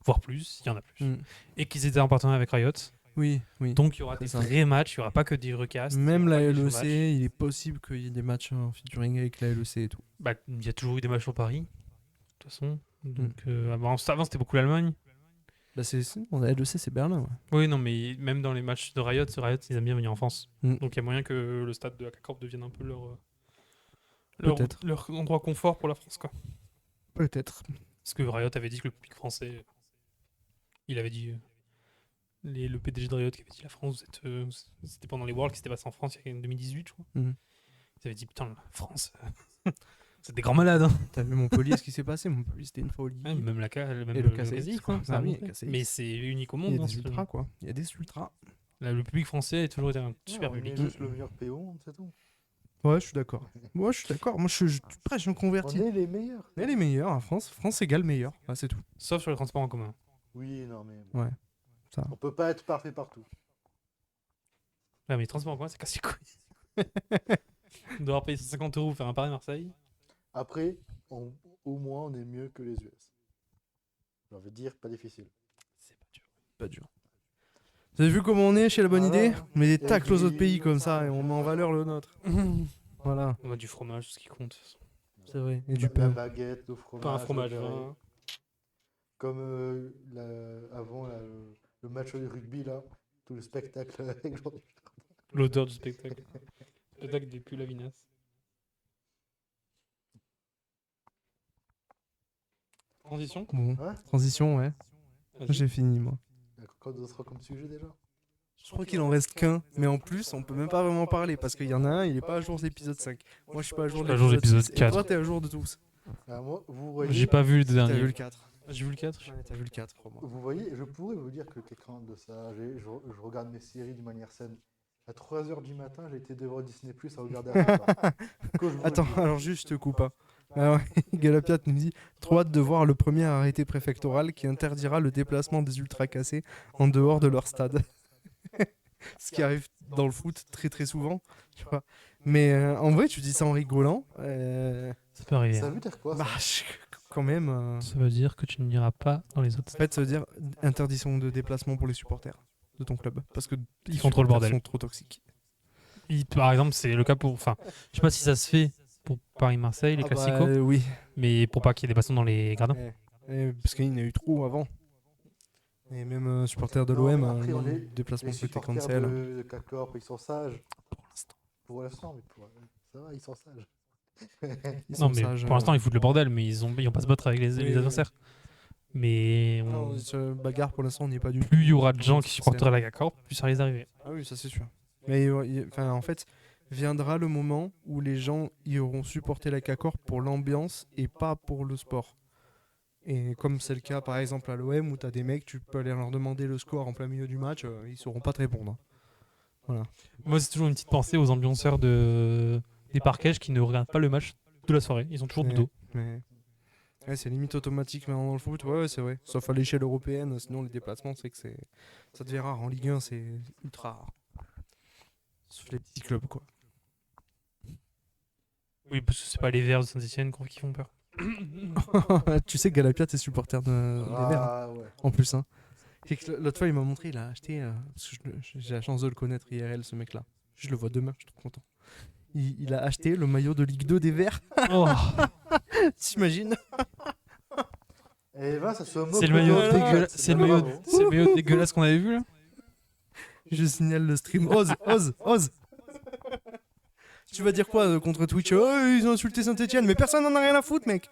voire plus, il y en a plus. Mm. Et qu'ils étaient en partenariat avec Riot. Oui, oui. Donc il y aura C'est des ça. vrais matchs, il n'y aura pas que des recasts. Même il y aura la pas que des LEC, showmatchs. il est possible qu'il y ait des matchs en featuring avec la LEC et tout. Bah, il y a toujours eu des matchs sur Paris, de toute façon. Mm. Donc, avant c'était beaucoup l'Allemagne. Bah, la LEC, c'est Berlin. Ouais. Oui, non, mais même dans les matchs de Riot, ils aiment bien venir en France. Mm. Donc il y a moyen que le stade de la K-Corp devienne un peu Peut-être. leur endroit confort pour la France, quoi. Peut-être. Parce que Riot avait dit que le public français Il avait dit. Le PDG de Riot qui avait dit la France, c'était pendant les Worlds qui s'était passé en France il y a 2018, je crois. Mhm. Ils avaient dit putain, la France, c'est des grands malades. Hein. T'as vu Montpellier, ce qui s'est passé? Montpellier, c'était une folie. Ouais, même même Et le KCX, quoi. quoi. Ça a Ah oui, montré. KCX. Mais c'est unique au Il y monde. a hein, des ce- ultras, quoi. Il y a des ultras. Là, le public français a toujours été un Ouais, super on public. est juste le meilleur pays au monde, c'est tout. Ouais, je suis d'accord. Moi, je suis d'accord. Moi, je prêche un On converti. est les meilleurs. Elle est meilleure en France. France égale meilleur. Ah, c'est tout. Sauf sur les transports en commun. Oui, non, mais Ouais. Ça. on peut pas être parfait partout. Ouais, mais les transports en commun, c'est casse les couilles. Devoir payer 150 € pour faire un Paris-Marseille. Après, au moins, on est mieux que les US. J'ai envie de dire, pas difficile. C'est pas dur. Pas dur. Vous avez vu comment on est chez La Bonne Voilà. Idée? On met des Et tacles aux puis- autres pays comme ça et on met en valeur le nôtre. Voilà. On a du fromage, ce qui compte. C'est vrai. Et du La pain. baguette, le fromage. Pas un fromage. le curry. Hein. Comme avant le match de rugby, là. Tout le spectacle avec Jean-Luc. L'odeur du spectacle. Spectacle des pulls à vinasse. Transition. Bon. Ouais. Transition, ouais. Vas-y. J'ai fini, moi. Quoi d'autre comme sujet déjà? Je crois qu'il en reste qu'un. Mais en plus, on peut même pas vraiment parler parce qu'il y en a un, il est pas à jour de l'épisode 5. Moi, je suis pas à jour de Je suis à jour de l'épisode l'épisode 6. Et 4. toi, t'es à jour de tous. Ah, moi, vous voyez, J'ai pas vu le T'as dernier. vu le 4. J'ai vu le 4. Ouais, t'as vu le 4, crois-moi. vous voyez, je pourrais vous dire que l'écran de ça, je regarde mes séries d'une manière saine. À 3h du matin, j'étais devant Disney Plus à regarder Avatar. Que je vous le Attends, dis. alors juste, je te coupe. Hein. Ah ouais, Galapiat nous dit trop hâte de voir le premier arrêté préfectoral qui interdira le déplacement des ultras cassés en dehors de leur stade. Ce qui arrive dans le foot très très souvent, tu vois. Mais en vrai, tu dis ça en rigolant. Ça peut arriver. Ça veut dire quoi ça? Bah, quand même. Ça veut dire que tu n'iras pas dans les autres En fait, ça veut dire interdiction de déplacement pour les supporters de ton club. Parce que Ils font trop le bordel. sont trop toxiques. Par exemple, c'est le cas pour. Enfin, je sais pas si ça se fait pour Paris-Marseille, les Ah bah, classicos, oui. mais pour pas qu'il y ait des bastons dans les gradins. Parce qu'il y en a eu trop avant. Et même supporters de Non, l'OM, après, on est- déplacement Les qui était supporters cancel. de CAC-Corp, ils sont sages. Pour l'instant, mais ça va, ils sont sages. Ils Non, sont mais sages, pour l'instant, ils foutent le bordel, mais ils vont pas se battre avec les Oui, oui. adversaires. Mais Non, ce bagarre pour l'instant on n'y est pas du tout. plus il y aura de gens qui supporteraient la CAC, plus ça risque d'arriver. Ah oui, ça c'est sûr. Mais enfin, en fait, viendra le moment où les gens iront supporter la CACOR pour l'ambiance et pas pour le sport. Et comme c'est le cas par exemple à l'OM où t'as des mecs, tu peux aller leur demander le score en plein milieu du match, ils sauront pas te répondre. Moi, c'est toujours une petite pensée aux ambianceurs des parquages qui ne regardent pas le match de la soirée. Ils sont toujours de dos. Mais ouais, c'est limite automatique maintenant dans le foot, ouais, c'est vrai. Sauf à l'échelle européenne, sinon les déplacements, c'est que ça devient rare. En Ligue 1, c'est ultra rare. Sauf les petits clubs, quoi. Oui, parce que c'est pas les Verts de Saint-Etienne qui font peur. Tu sais que Galapiat est supporter des Verts, hein, Ah ouais. en plus. Hein. Et que l'autre fois, il m'a montré, il a acheté. Parce que j'ai la chance de le connaître IRL, ce mec-là. Je le vois demain, je suis trop content. Il a acheté le maillot de Ligue 2 des Verts. Oh, T'imagines? Et ben, ça se moque c'est le de maillot l'autre. dégueulasse. C'est le maillot, Bravo. c'est le maillot dégueulasse qu'on avait vu là. Je signale le stream. Ose. Tu vas dire quoi contre Twitch? Oh, ils ont insulté Saint-Etienne, mais personne n'en a rien à foutre, mec.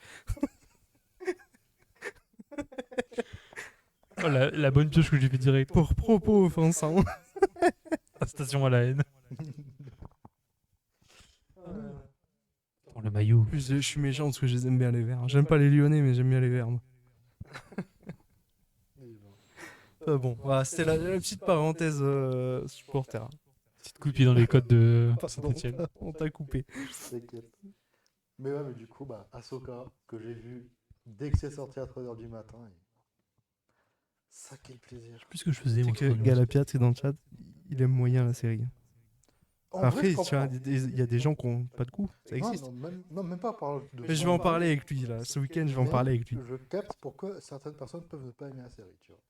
Oh, la bonne pioche que j'ai fait direct. Pour propos offensants. Station à la haine. Oh, le maillot. En plus, je suis méchant parce que je les aime bien les Verts. J'aime pas les Lyonnais, mais j'aime bien les Verts. Moi. Bon, voilà, c'était la petite parenthèse supporter. Petite coup de pied dans les côtes de Pardon, Saint-Etienne. on t'a coupé. T'inquiète. Mais ouais, mais du coup, bah, Ahsoka, que j'ai vu dès que c'est sorti à 3h du matin. Et... Ça, quel plaisir. Plus ce que je faisais, C'est moi. que Galapiat, c'est dans le chat, il aime moyen la série. En Après, vrai, je tu vois, comprends. il y a des gens qui ont pas de goût, ça Non, existe. non, même pas par de Mais je vais en parler avec lui, là. Ce week-end, je vais en Mais parler avec lui. Je capte pourquoi certaines personnes peuvent ne pas aimer la série, tu vois.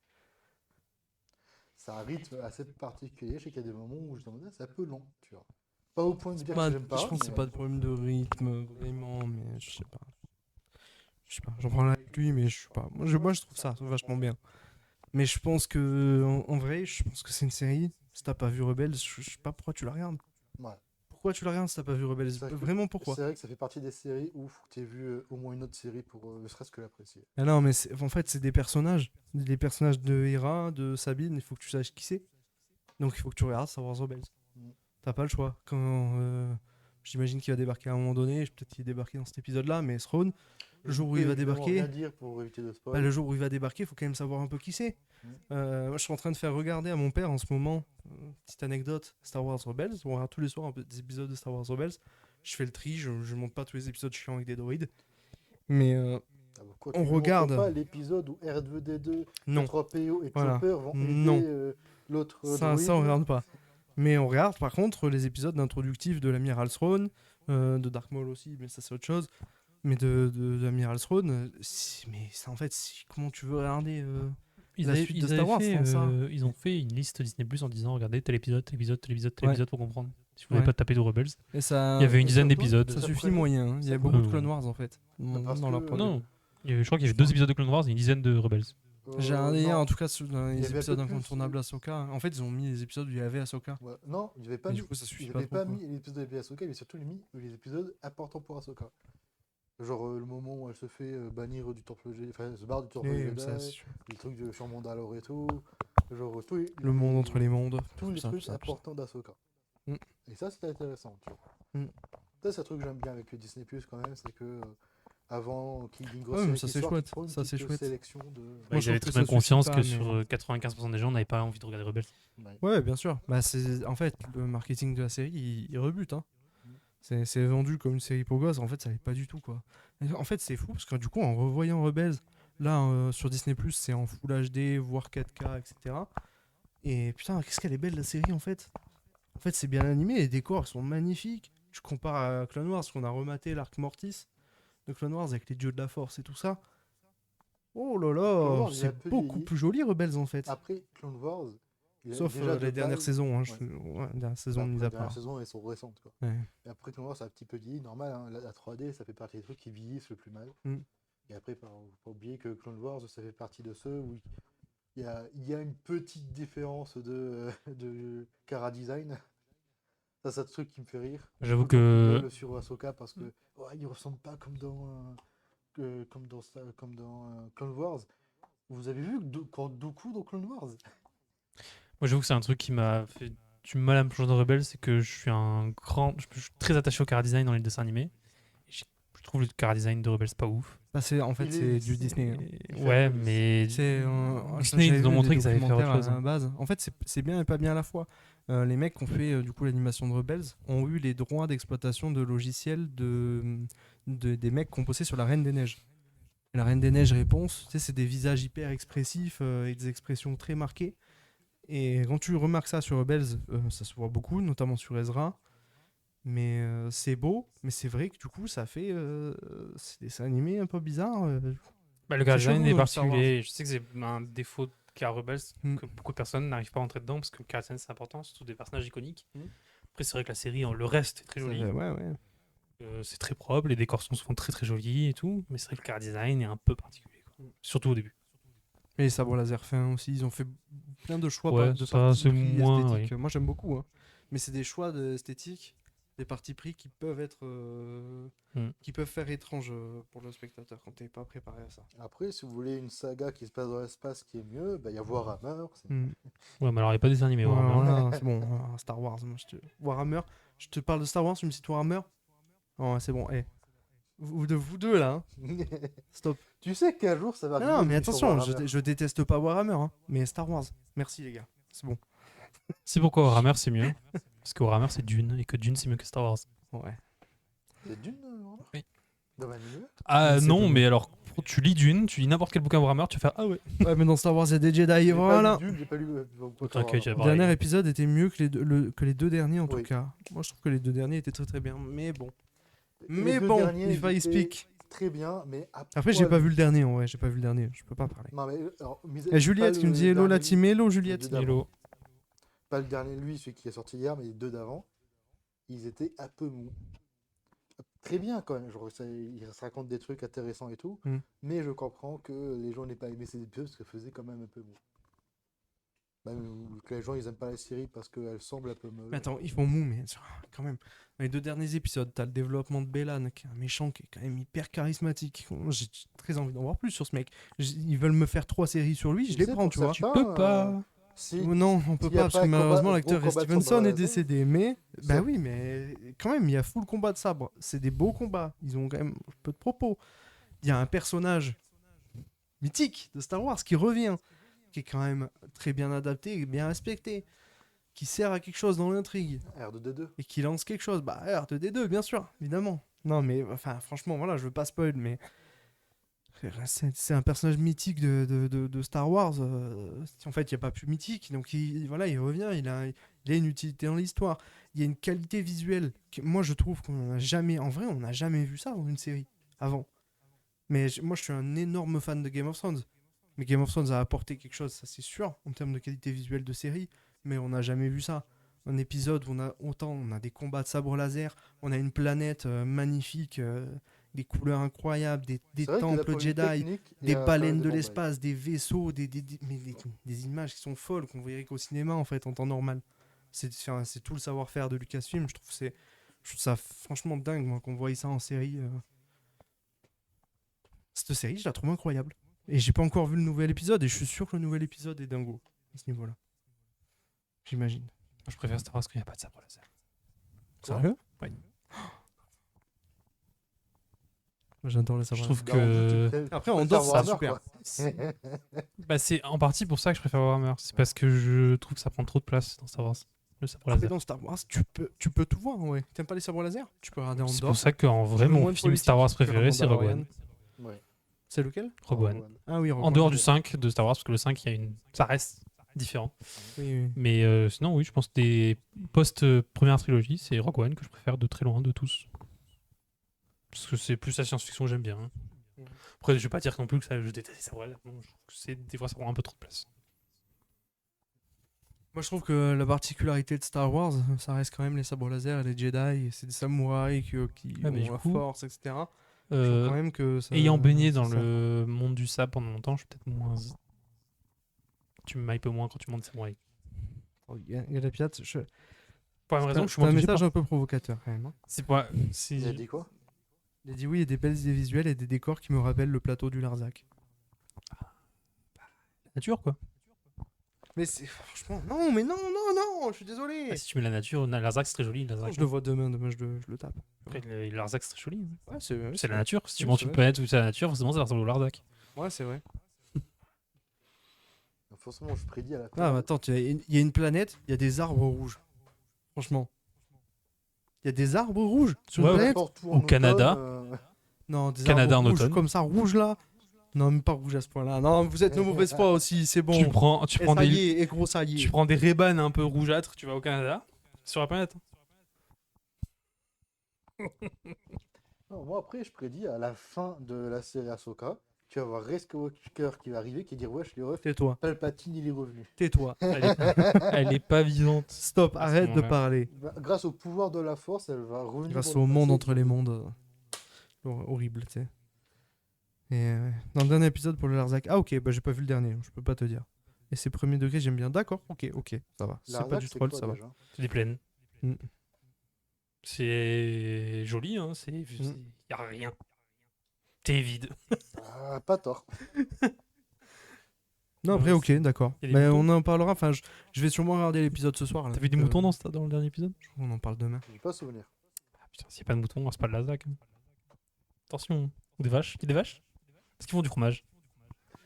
C'est un rythme assez particulier. Je sais qu'il y a des moments où je me dis, c'est un peu long, tu vois. Pas au point de dire Bah, que j'aime pas. je pense que c'est mais- pas de problème de rythme, vraiment, mais je sais pas. Je sais pas, j'en parle avec lui, mais je sais pas. Moi, je trouve ça vachement bien. Mais je pense que, en vrai, je pense que c'est une série. Si t'as pas vu Rebelle, je sais pas pourquoi tu la regardes. Ouais. Pourquoi pourquoi tu la regardes si t'as pas vu Rebels? C'est vrai que- Vraiment pourquoi? C'est vrai que ça fait partie des séries où faut que tu aies vu au moins une autre série pour ne serait-ce que l'apprécier. Ah non, mais en fait, c'est des personnages. Les personnages de Hera, de Sabine, il faut que tu saches qui c'est. Donc il faut que tu regardes Star Wars Rebels. Mm. T'as pas le choix. Quand j'imagine qu'il va débarquer à un moment donné, peut-être qu'il est débarqué dans cet épisode-là, mais Throne, le jour où il va débarquer, rien dire pour éviter de bah, spoil. le jour où il va débarquer, il faut quand même savoir un peu qui c'est. Mm. Moi, je suis en train de faire regarder à mon père en ce moment, petite anecdote, Star Wars Rebels. On regarde tous les soirs un peu des épisodes de Star Wars Rebels. Je fais le tri, je monte pas tous les épisodes chiants avec des droïdes. Mais Ah bah quoi, on tu ne regarde. montres pas l'épisode où R2D2, non, 3PO et Voilà. Chopper vont Non. aider l'autre ça on droïde. regarde pas. Mais on regarde par contre les épisodes d'introductifs de l'Amiral Throne, de Dark Maul aussi, mais ça c'est autre chose. Mais de l'Amiral Throne, mais ça, en fait, comment tu veux regarder Ils la avaient, suite ils de Star avaient Wars fait, sans ça. ils ont fait une liste Disney Plus en disant regardez tel épisode, tel épisode, tel épisode, tel épisode, tel Ouais. épisode pour comprendre. Si vous voulez Ouais. pas taper de Rebels. Et ça, Il y avait une dizaine surtout, d'épisodes. ça ça suffit prenait- moyen. Hein. Il y a ça beaucoup de prenait- Clone Wars en fait parce dans leur que- produit. Non, je crois qu'il y avait 2 épisodes de Clone Wars et une dizaine de Rebels. J'ai regardé hier non. en tout cas dans Il y les avait un épisodes peu plus, incontournables Ahsoka. En fait, ils ont mis les épisodes où il y avait Ahsoka. Ouais, non, il n'avait pas Et mis, du coup, ça suffit il pas avait trop, pas quoi. mis l'épisode de Ahsoka, il avait surtout mis les épisodes importants pour Ahsoka. Genre le moment où elle se fait bannir du Temple Jedi, enfin elle se barre du Temple Et, Jedi, ça, c'est sûr. les trucs sur Mandalore et tout, genre Le monde entre les mondes. tous les ça, trucs tout ça. importants d'Ahsoka. Mm. Et ça c'était intéressant, tu vois. Mm. Ça c'est un truc que j'aime bien avec le Disney Plus quand même, c'est que avant qu'il y ait une grosse Ouais, mais série ça, qui c'est sorte, chouette. ils font une Ça, c'est petite chouette. sélection de... Moi, Ils je avaient trouve très que bien ça conscience suffit que pas, sur 95% des gens n'avaient pas envie de regarder Rebels. Ouais. Ouais, bien sûr. Bah, en fait, le marketing de la série, il rebute. Hein. C'est vendu comme une série pour gosses. En fait, ça l'est pas du tout, quoi. Et en fait, c'est fou parce que du coup, en revoyant Rebels, là, sur Disney+, c'est en Full HD, voire 4K, etc. Et putain, qu'est-ce qu'elle est belle, la série, en fait. En fait, c'est bien animé, les décors sont magnifiques. Tu compares à Clone Wars, parce qu'on a rematé l'arc Mortis de Clone Wars avec les dieux de la Force et tout ça. Oh là Clone là, Wars, il a un c'est peu beaucoup vieilli. plus joli, Rebels, en fait. Après Clone Wars, il a Sauf déjà de les dernières base- saisons, hein, Ouais. ouais, dernière saison Après, mise la à dernière part. saison, elles sont récentes, quoi. Ouais. Et après, Clone Wars, ça a un petit peu vieilli, normal, hein, la 3D, ça fait partie des trucs qui vieillissent le plus mal. Mm. Et après, faut pas oublier que Clone Wars, ça fait partie de ceux où il y a une petite différence de Cara Design. Ça, c'est un truc qui me fait rire. J'avoue Beaucoup de gens que- gueulent sur Ahsoka parce que ouais, il ressemble pas comme dans Clone Wars. Vous avez vu quand Dooku dans Clone Wars? Moi, j'avoue que c'est un truc qui m'a fait du mal à me plonger dans Rebels, c'est que je suis je suis très attaché au chara design dans les dessins animés. Et je trouve le chara design de Rebels pas ouf. Bah, en fait, Il c'est est- du Disney. Hein. Il fait Ouais, un peu mais C'est, Disney, j'avais ils ont vu montré des qu'ils savaient faire autre documentaires chose. à la base. En fait, c'est bien et pas bien à la fois. Les mecs qui ont fait du coup l'animation de Rebels ont eu les droits d'exploitation de logiciels des mecs composés sur la Reine des Neiges. Et la Reine des Neiges réponse, tu sais, c'est des visages hyper expressifs et des expressions très marquées. Et quand tu remarques ça sur Rebels, ça se voit beaucoup, notamment sur Ezra. Mais c'est beau, mais c'est vrai que du coup, ça fait c'est des dessins animés un peu bizarres. Bah, le chara C'est design chelou, est Star Wars. particulier. Je sais que c'est un défaut qu'a Rebels, Mm. que beaucoup de personnes n'arrivent pas à entrer dedans, parce que le chara design c'est important, surtout des personnages iconiques. Mm. Après, c'est vrai que la série, le reste est très Ça joli. fait- ouais, ouais. C'est très propre, les décors sont souvent très très jolis et tout, mais c'est vrai que le chara design est un peu particulier, quoi. Surtout au début. Et les sabres laser fins aussi, ils ont fait plein de choix Ouais, de ça, parti c'est pris moins, esthétiques. Moi j'aime beaucoup, hein. Mais c'est des choix esthétiques, des partis pris qui peuvent être, qui peuvent faire étrange pour le spectateur quand t'es pas préparé à ça. Après, si vous voulez une saga qui se passe dans l'espace qui est mieux, bah, il y a Warhammer. Ouais, mais alors il n'y a pas des animés, Ouais, Warhammer. alors là, c'est bon, Star Wars. Moi, Warhammer, je te parle de Star Wars, tu me cites Warhammer. Oh, c'est bon, vous deux là, hein. Stop. Tu sais qu'un jour ça va Non, arriver. mais une émission attention, Warhammer. je déteste pas Warhammer, hein, mais Star Wars. Merci les gars, c'est bon. C'est pourquoi Warhammer c'est mieux. Parce que Warhammer c'est Dune, et que Dune c'est mieux que Star Wars. Ouais. C'est Dune, Warhammer Oui. Dans l'univers Ah C'est non, pas mais alors, tu lis Dune, tu lis n'importe quel bouquin Warhammer, tu vas faire ah ouais. Ouais, mais dans Star Wars, il y a des Jedi, J'ai voilà. pas lu Dune, j'ai pas lu T'inquiète, Warhammer. j'ai Le pas- dernier pareil. épisode était mieux que les deux derniers en tout Oui. cas. Moi je trouve que les deux derniers étaient très très bien, mais bon. Les Mais deux bon, derniers, if I ils étaient speak. Très bien, mais Après j'ai pas vu le dernier, ouais, j'ai pas vu le dernier, je peux pas parler. Non, mais, alors, Et Juliette qui me dit hello la team, hello Juliette. Les deux d'avant. Hello. Pas le dernier, lui, celui qui est sorti hier, mais les deux d'avant, ils étaient un peu mous. Très bien quand même, genre, ils se racontent des trucs intéressants et tout, Mm. mais je comprends que les gens n'aient pas aimé ces épisodes parce que ça faisait quand même un peu mou. Même que les gens ils aiment pas la série parce qu'elle semble un peu mauvaise. Mais attends, ils font mou, mais quand même. Dans les 2 derniers épisodes, t'as le développement de Bellan, qui est un méchant qui est quand même hyper charismatique. J'ai très envie d'en voir plus sur ce mec. Ils veulent me faire 3 séries sur lui, je Tu les sais, prends, pour tu vois. Tu certains, peux pas. Si, Oh non, on peut s'il y a pas, parce pas que un combat- malheureusement, un l'acteur gros combat de Stevenson sabre est laser, décédé. Mais, bah ça- oui, mais quand même, il y a full combat de sabre. C'est des beaux combats. Ils ont quand même peu de propos. Il y a un personnage mythique de Star Wars qui revient, qui est quand même très bien adapté et bien respecté, qui sert à quelque chose dans l'intrigue R2D2. et qui lance quelque chose. Bah, R2D2, bien sûr, évidemment. Non, mais enfin, franchement, voilà, je veux pas spoil, mais c'est un personnage mythique de Star Wars. En fait, il n'y a pas plus mythique. Donc, voilà, il revient, il a une utilité dans l'histoire. Il y a une qualité visuelle que moi, je trouve qu'on n'a jamais, en vrai, on n'a jamais vu ça dans une série avant. Mais moi, je suis un énorme fan de Game of Thrones. Mais Game of Thrones a apporté quelque chose, ça c'est sûr, en termes de qualité visuelle de série. Mais on n'a jamais vu ça. Un épisode où on a des combats de sabre laser, on a une planète magnifique, des couleurs incroyables, des C'est vrai que d'un temples point de vue Jedi, technique, il y des a quand baleines même de des bons l'espace, des vaisseaux, des images qui sont folles qu'on verrait qu'au cinéma en fait en temps normal. C'est tout le savoir-faire de Lucasfilm. Je trouve ça franchement dingue moi qu'on voie ça en série. Cette série, je la trouve incroyable. Et j'ai pas encore vu le nouvel épisode et je suis sûr que le nouvel épisode est dingo à ce niveau-là. J'imagine. Moi, je préfère Star Wars quand il n'y a pas de sabre laser. Sérieux? Oui. Moi, j'adore les Je sabres. trouve Bah, en que. plus, tu Après, préfères on dort, ça Warhammer, super. quoi. Bah, c'est en partie pour ça que je préfère Warhammer. C'est parce que je trouve que ça prend trop de place dans Star Wars. Le sabre Après, laser. dans Star Wars, tu peux tout voir, ouais. T'aimes pas les sabres laser? Tu peux regarder en C'est dehors. pour ça qu'en vrai, veux mon moins de film politique Star Wars que préféré, c'est Rogue Mandalorian. One. Ouais. C'est lequel? Rogue One. Ah oui, Rogue En One. dehors du 5 de Star Wars, parce que le 5, il y a ça reste différent. Oui, oui. Mais sinon, oui, je pense que des post-première trilogie, c'est Rogue One que je préfère de très loin de tous. Parce que c'est plus la science-fiction que j'aime bien. Hein. Après, je vais pas dire non plus que je déteste les sabres laser. Non, je trouve que des fois, ça prend un peu trop de place. Moi, je trouve que la particularité de Star Wars, ça reste quand même les sabres laser et les Jedi. C'est des samouraïs qui Ah, mais ont du la coup, force, etc. Je trouve Euh, quand même que ça, ayant baigné dans ça- le monde du sabre pendant longtemps, je suis peut-être moins. Tu me hype moins quand tu montes samouraï. Oh, Galapiat, Pour la même raison que je suis c'est moins un touché message par- un peu provocateur quand même. Hein. C'est pas. Il a dit quoi? Il a dit oui, il y a des belles idées visuelles et des décors qui me rappellent le plateau du Larzac. nature, quoi. Mais c'est franchement non, mais non, je suis désolé. Ah, si tu mets la nature, Larzac, c'est très joli. Non, Larzac, je le vois demain je le tape. Après, Larzac, c'est très joli. Hein. Ouais, c'est C'est la nature. Si tu Oui, montes c'est une vrai. planète où c'est la nature, forcément, ça ressemble au Larzac. Ouais, c'est vrai. Forcément, je prédis à la Ah, mais attends, il y a une planète, il y a des arbres rouges. Franchement. Il y a des arbres rouges sur Ouais, une ouais. planète? N'importe où Au en Canada. automne, Non, des Canada arbres en rouges automne. comme ça, rouges là. Non, même pas rouge à ce point-là. Non, vous êtes de mauvaise foi aussi, c'est bon. Tu prends Et ça des. y est, et gros, ça y est. Tu prends des Ray-Ban un peu rougeâtres, tu vas au Canada, sur la planète. Non, moi, après, je prédis à la fin de la série Ahsoka, tu vas voir Rey Skywalker qui va arriver, qui va dire wesh les refs, Tais-toi, Palpatine il est revenu. tais-toi. Elle est pas vivante. Stop, À ce arrête de moment-là. parler. Grâce au pouvoir de la Force, elle va revenir. Grâce dans au le monde passé. entre les mondes. Horrible, tu sais. Et dans le dernier épisode pour le Larzac. Ah, ok, bah j'ai pas vu le dernier, je peux pas te dire. Et c'est premier degré, j'aime bien. D'accord, ok, ça va. C'est Larzac, pas du troll, quoi, ça va. déjà C'est des plaines. Mm. C'est joli, hein. Y a rien. T'es vide. Ah, pas tort. Non, après, Ouais, ok, d'accord. y a des Mais moutons. on en parlera. Enfin, je vais sûrement regarder l'épisode ce soir. là. T'as vu des moutons dans le dernier épisode? On en parle demain. J'ai pas souvenir. Ah, putain, s'il y a pas de moutons, c'est pas de Larzac. Hein. Attention. Hein. Ou des vaches. Y a des vaches? Est-ce qu'ils font du fromage?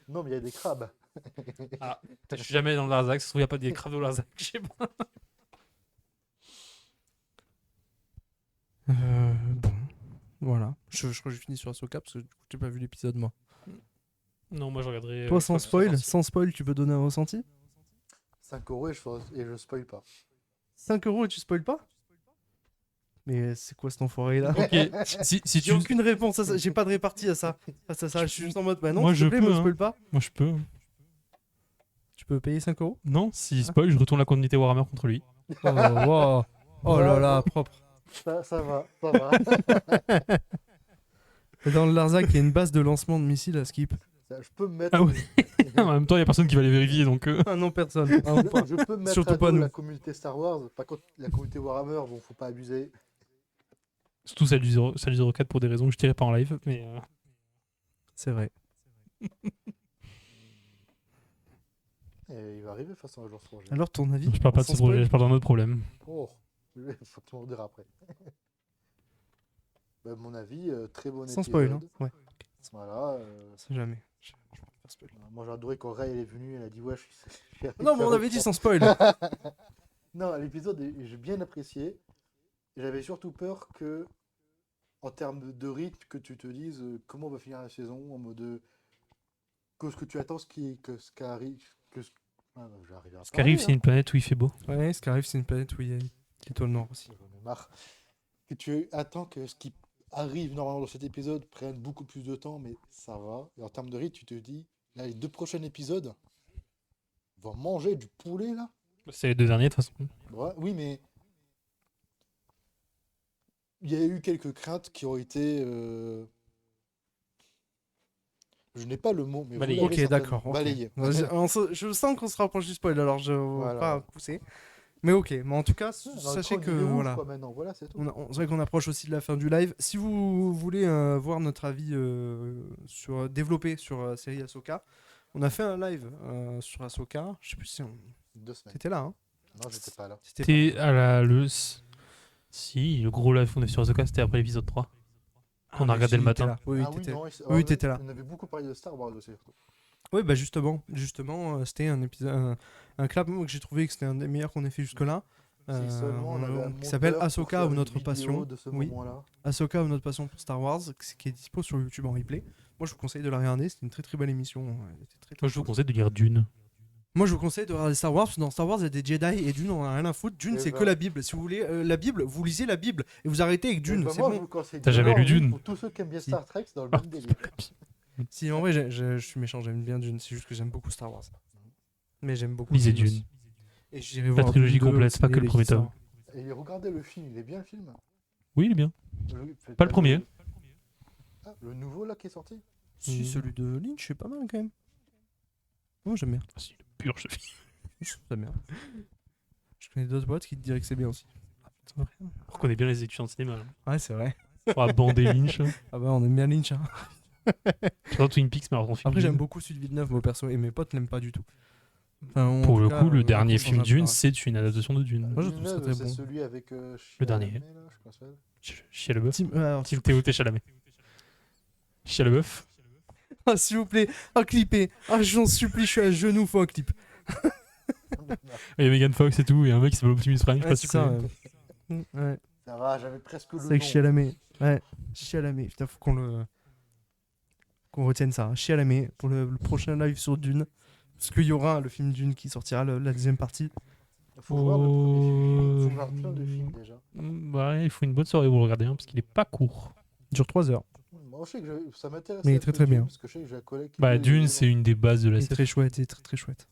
Non, mais il y a des crabes. Ah, putain, je suis jamais dans le Larzac, ça se trouve, y a pas des crabes de Larzac. Je sais pas. Bon, voilà. Je crois que j'ai fini sur Ahsoka parce que du coup, j'ai pas vu l'épisode moi. Non, moi je regarderai. Toi, une sans fois que ce spoil, sera sorti. sans spoil, tu peux donner un ressenti? 5 € et je spoil pas. 5 € et tu spoil pas? Mais c'est quoi cet enfoiré là? Ok, si J'ai tu. aucune réponse à ça, j'ai pas de répartie à ça. Face à ça, je suis juste en mode, bah non, Moi, s'il te je plaît, peux, me hein. spoil pas. Moi je peux. Tu peux payer 5 €? Non, si spoil, je retourne la continuité Warhammer contre lui. Oh, wow. Oh là là, propre. Ça va, ça va. Et dans le Larzac, il y a une base de lancement de missiles à skip. Je peux me mettre. Ah ouais. En même temps, il y a personne qui va les vérifier, donc. Ah non, personne. Ah, pas. Je peux me mettre Surtout à pas dos nous. la communauté Star Wars. Par contre, la communauté Warhammer, bon, faut pas abuser. Surtout celle du 04 pour des raisons que je dirais pas en live, mais. C'est vrai. Et il va arriver face à un jour sur Alors, ton avis Je parle pas de sans ce projet, spoil je parle d'un autre problème. Oh, faut que tu m'en diras après. Bah, mon avis, très bon Sans épisode. spoil, hein. Ouais, Voilà. c'est jamais. Je vais pas faire spoil. Moi, j'ai adoré quand Ray elle est venue, elle a dit ouais, je suis Non, mais on avait dit sans spoil. Non, l'épisode, j'ai bien apprécié. Et j'avais surtout peur que, en termes de rythme, que tu te dises comment on va finir la saison, en mode que ce que tu attends, ce qui arrive, ah, bah, j'arrive à Ce qui arrive, parler, c'est une planète où il fait beau. Ouais, ce qui arrive, c'est une planète où il y a l'étoile noire aussi. J'en ai marre. Que tu attends que ce qui arrive normalement dans cet épisode prenne beaucoup plus de temps, mais ça va. Et en termes de rythme, tu te dis, là, les 2 prochains épisodes, on va manger du poulet, là. C'est les 2 derniers, de toute façon. Ouais, oui, mais il y a eu quelques craintes qui ont été... Je n'ai pas le mot, mais vous Balayées. l'avez Ok, certainement. d'accord. ok. Balayé. Vas-y, je sens qu'on se rapproche du spoil, alors je vais Voilà. pas pousser. Mais ok, mais en tout cas, Dans le sachez trône, que il est ouf, voilà. quoi, maintenant. Voilà, c'est tout. C'est vrai qu'on approche aussi de la fin du live. Si vous voulez voir notre avis développé sur la série Ahsoka, on a fait un live sur Ahsoka. Je sais plus si 2 semaines. t'étais là. Hein. Non, j'étais pas là. T'étais T'es à la. Si, le gros live qu'on a fait sur Ahsoka, c'était après l'épisode 3. Qu'on a mais regardé le si, matin. t'étais là. Oui, Ah oui, t'étais là. non, Oui, t'étais là. On avait beaucoup parlé de Star Wars aussi. Surtout. Oui, bah justement, c'était un épisode, un clap que j'ai trouvé que c'était un des meilleurs qu'on ait fait jusque-là. Si seulement on avait un Qui s'appelle monteur pour Ahsoka faire ou une notre vidéo passion. de ce Oui, moment-là. Ahsoka ou notre passion pour Star Wars, qui est dispo sur YouTube en replay. Moi, je vous conseille de la regarder. C'était une très très belle émission. Elle était très, très Moi, je vous cool. conseille de lire Dune. Moi, je vous conseille de regarder Star Wars. Parce que dans Star Wars, il y a des Jedi et Dune, on a rien à foutre. Dune, Eh c'est ben. que la Bible. Si vous voulez la Bible, vous lisez la Bible et vous arrêtez avec Dune. Bah, C'est moi, je bon. vous conseille T'as de jamais voir, lu Dune pour tous ceux qui aiment bien Si. Star Trek, c'est dans le Ah, même délire. Si, en vrai, je suis méchant. J'aime bien Dune. C'est juste que j'aime beaucoup Star Wars. Mais j'aime beaucoup Lisez Dune Dune. aussi. Et j'irai voir trilogie Dune 2 complète, au pas que ciné, le premier les histoires. tome. Et regardez le film, il est bien le film. Oui, il est bien. Faites Pas le premier. Ah, le nouveau là qui est sorti. Si, celui de Lynch, c'est pas mal quand même. Moi, j'aime bien. Ah, si, le pur chef. J'aime bien. Je connais d'autres boîtes qui te diraient que c'est bien aussi. On reconnaît bien les étudiants de cinéma. Ouais, c'est vrai. On va bander Lynch. Ah bah, on aime bien Lynch. Hein. J'adore Twin Peaks, mais alors ton film. Après, j'aime Dune. beaucoup celui de Villeneuve, moi perso, et mes potes l'aiment pas du tout. Enfin, en Pour tout le cas, coup, le on dernier écoute film en Dune, général. c'est une adaptation de Dune. Moi, je trouve ça Villeneuve, très c'est bon. celui avec Le dernier. Chalamet, là, je sais pas ça s'appelle. Chia Leboeuf. Alors, Tim Théoté Chalamet. Chia Leboeuf. ah, s'il vous plaît, un clipé. Ah, j'en supplie, je suis à genoux, faut un clip. Il y a Megan Fox et tout, et un mec qui s'appelle Optimus Prime, je sais Ouais, pas si c'est tu ça. connais. Ouais. Ça va, j'avais presque le C'est nom. avec Chalamet. Ouais, Chalamet. Putain, faut qu'on retienne ça. Chalamet pour le prochain live sur Dune. Parce qu'il y aura le film Dune qui sortira, la deuxième partie. Faut voir le premier film. Faut Oh. voir plein de films déjà. Ouais, il faut une bonne soirée pour le regarder, hein, parce qu'il est pas court. Il dure 3 heures. Moi, je sais que ça m'intéresse. Mais il est très, très bien. Parce que je sais que j'ai un collègue qui Bah, veut Dune, les- c'est une des bases de la Il est SF. très chouette, il est très très chouette.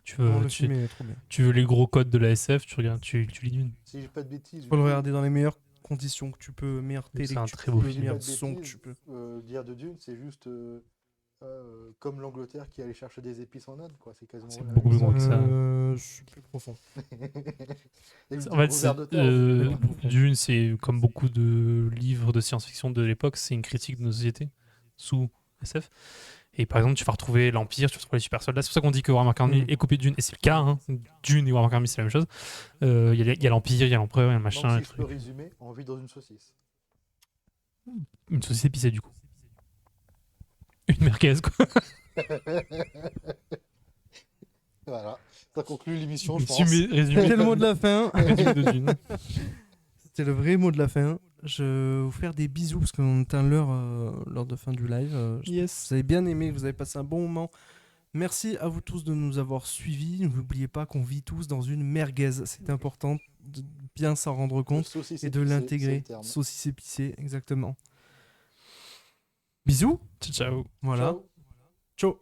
Tu Vraiment, veux, le film est trop bien. tu veux les gros codes de la SF, tu regardes, tu lis Dune. Si j'ai pas de bêtises. Faut le regarder dans les meilleures conditions que tu peux, meilleure télé C'est que un tu très peux, beau le film. meilleur son que tu peux. Dire de Dune, c'est juste comme l'Angleterre qui allait chercher des épices en Inde, quoi. C'est quasiment. C'est la beaucoup même plus grand que ça. Je suis plus profond. chose. En fait, Dune, c'est comme beaucoup de livres de science-fiction de l'époque, c'est une critique de nos sociétés sous SF. Et par exemple, tu vas retrouver l'Empire, tu vas retrouver les super soldats. C'est pour ça qu'on dit que Warhammer 40 000 est copié de Dune. Et c'est le cas, hein. Dune et Warhammer 40 000, c'est la même chose. Il y a l'Empire, il y a l'Empereur, il y a le machin. Donc, le si je peux truc. résumer, on vit dans une saucisse. Une saucisse épicée, du coup. Une merguez, quoi. Voilà. Ça conclut l'émission, je pense. Résumé C'était le mot de la fin. résumé de Dune. C'était le vrai mot de la fin. Je vais vous faire des bisous parce qu'on atteint l'heure de fin du live. J'espère que vous avez bien aimé, que vous avez passé un bon moment. Merci à vous tous de nous avoir suivis. N'oubliez pas qu'on vit tous dans une merguez. C'est important de bien s'en rendre compte Saucisse et de épicée, c'est l'intégrer. le terme. Saucisse épicée, exactement. Bisous. Ciao, ciao. Voilà. Ciao. Ciao.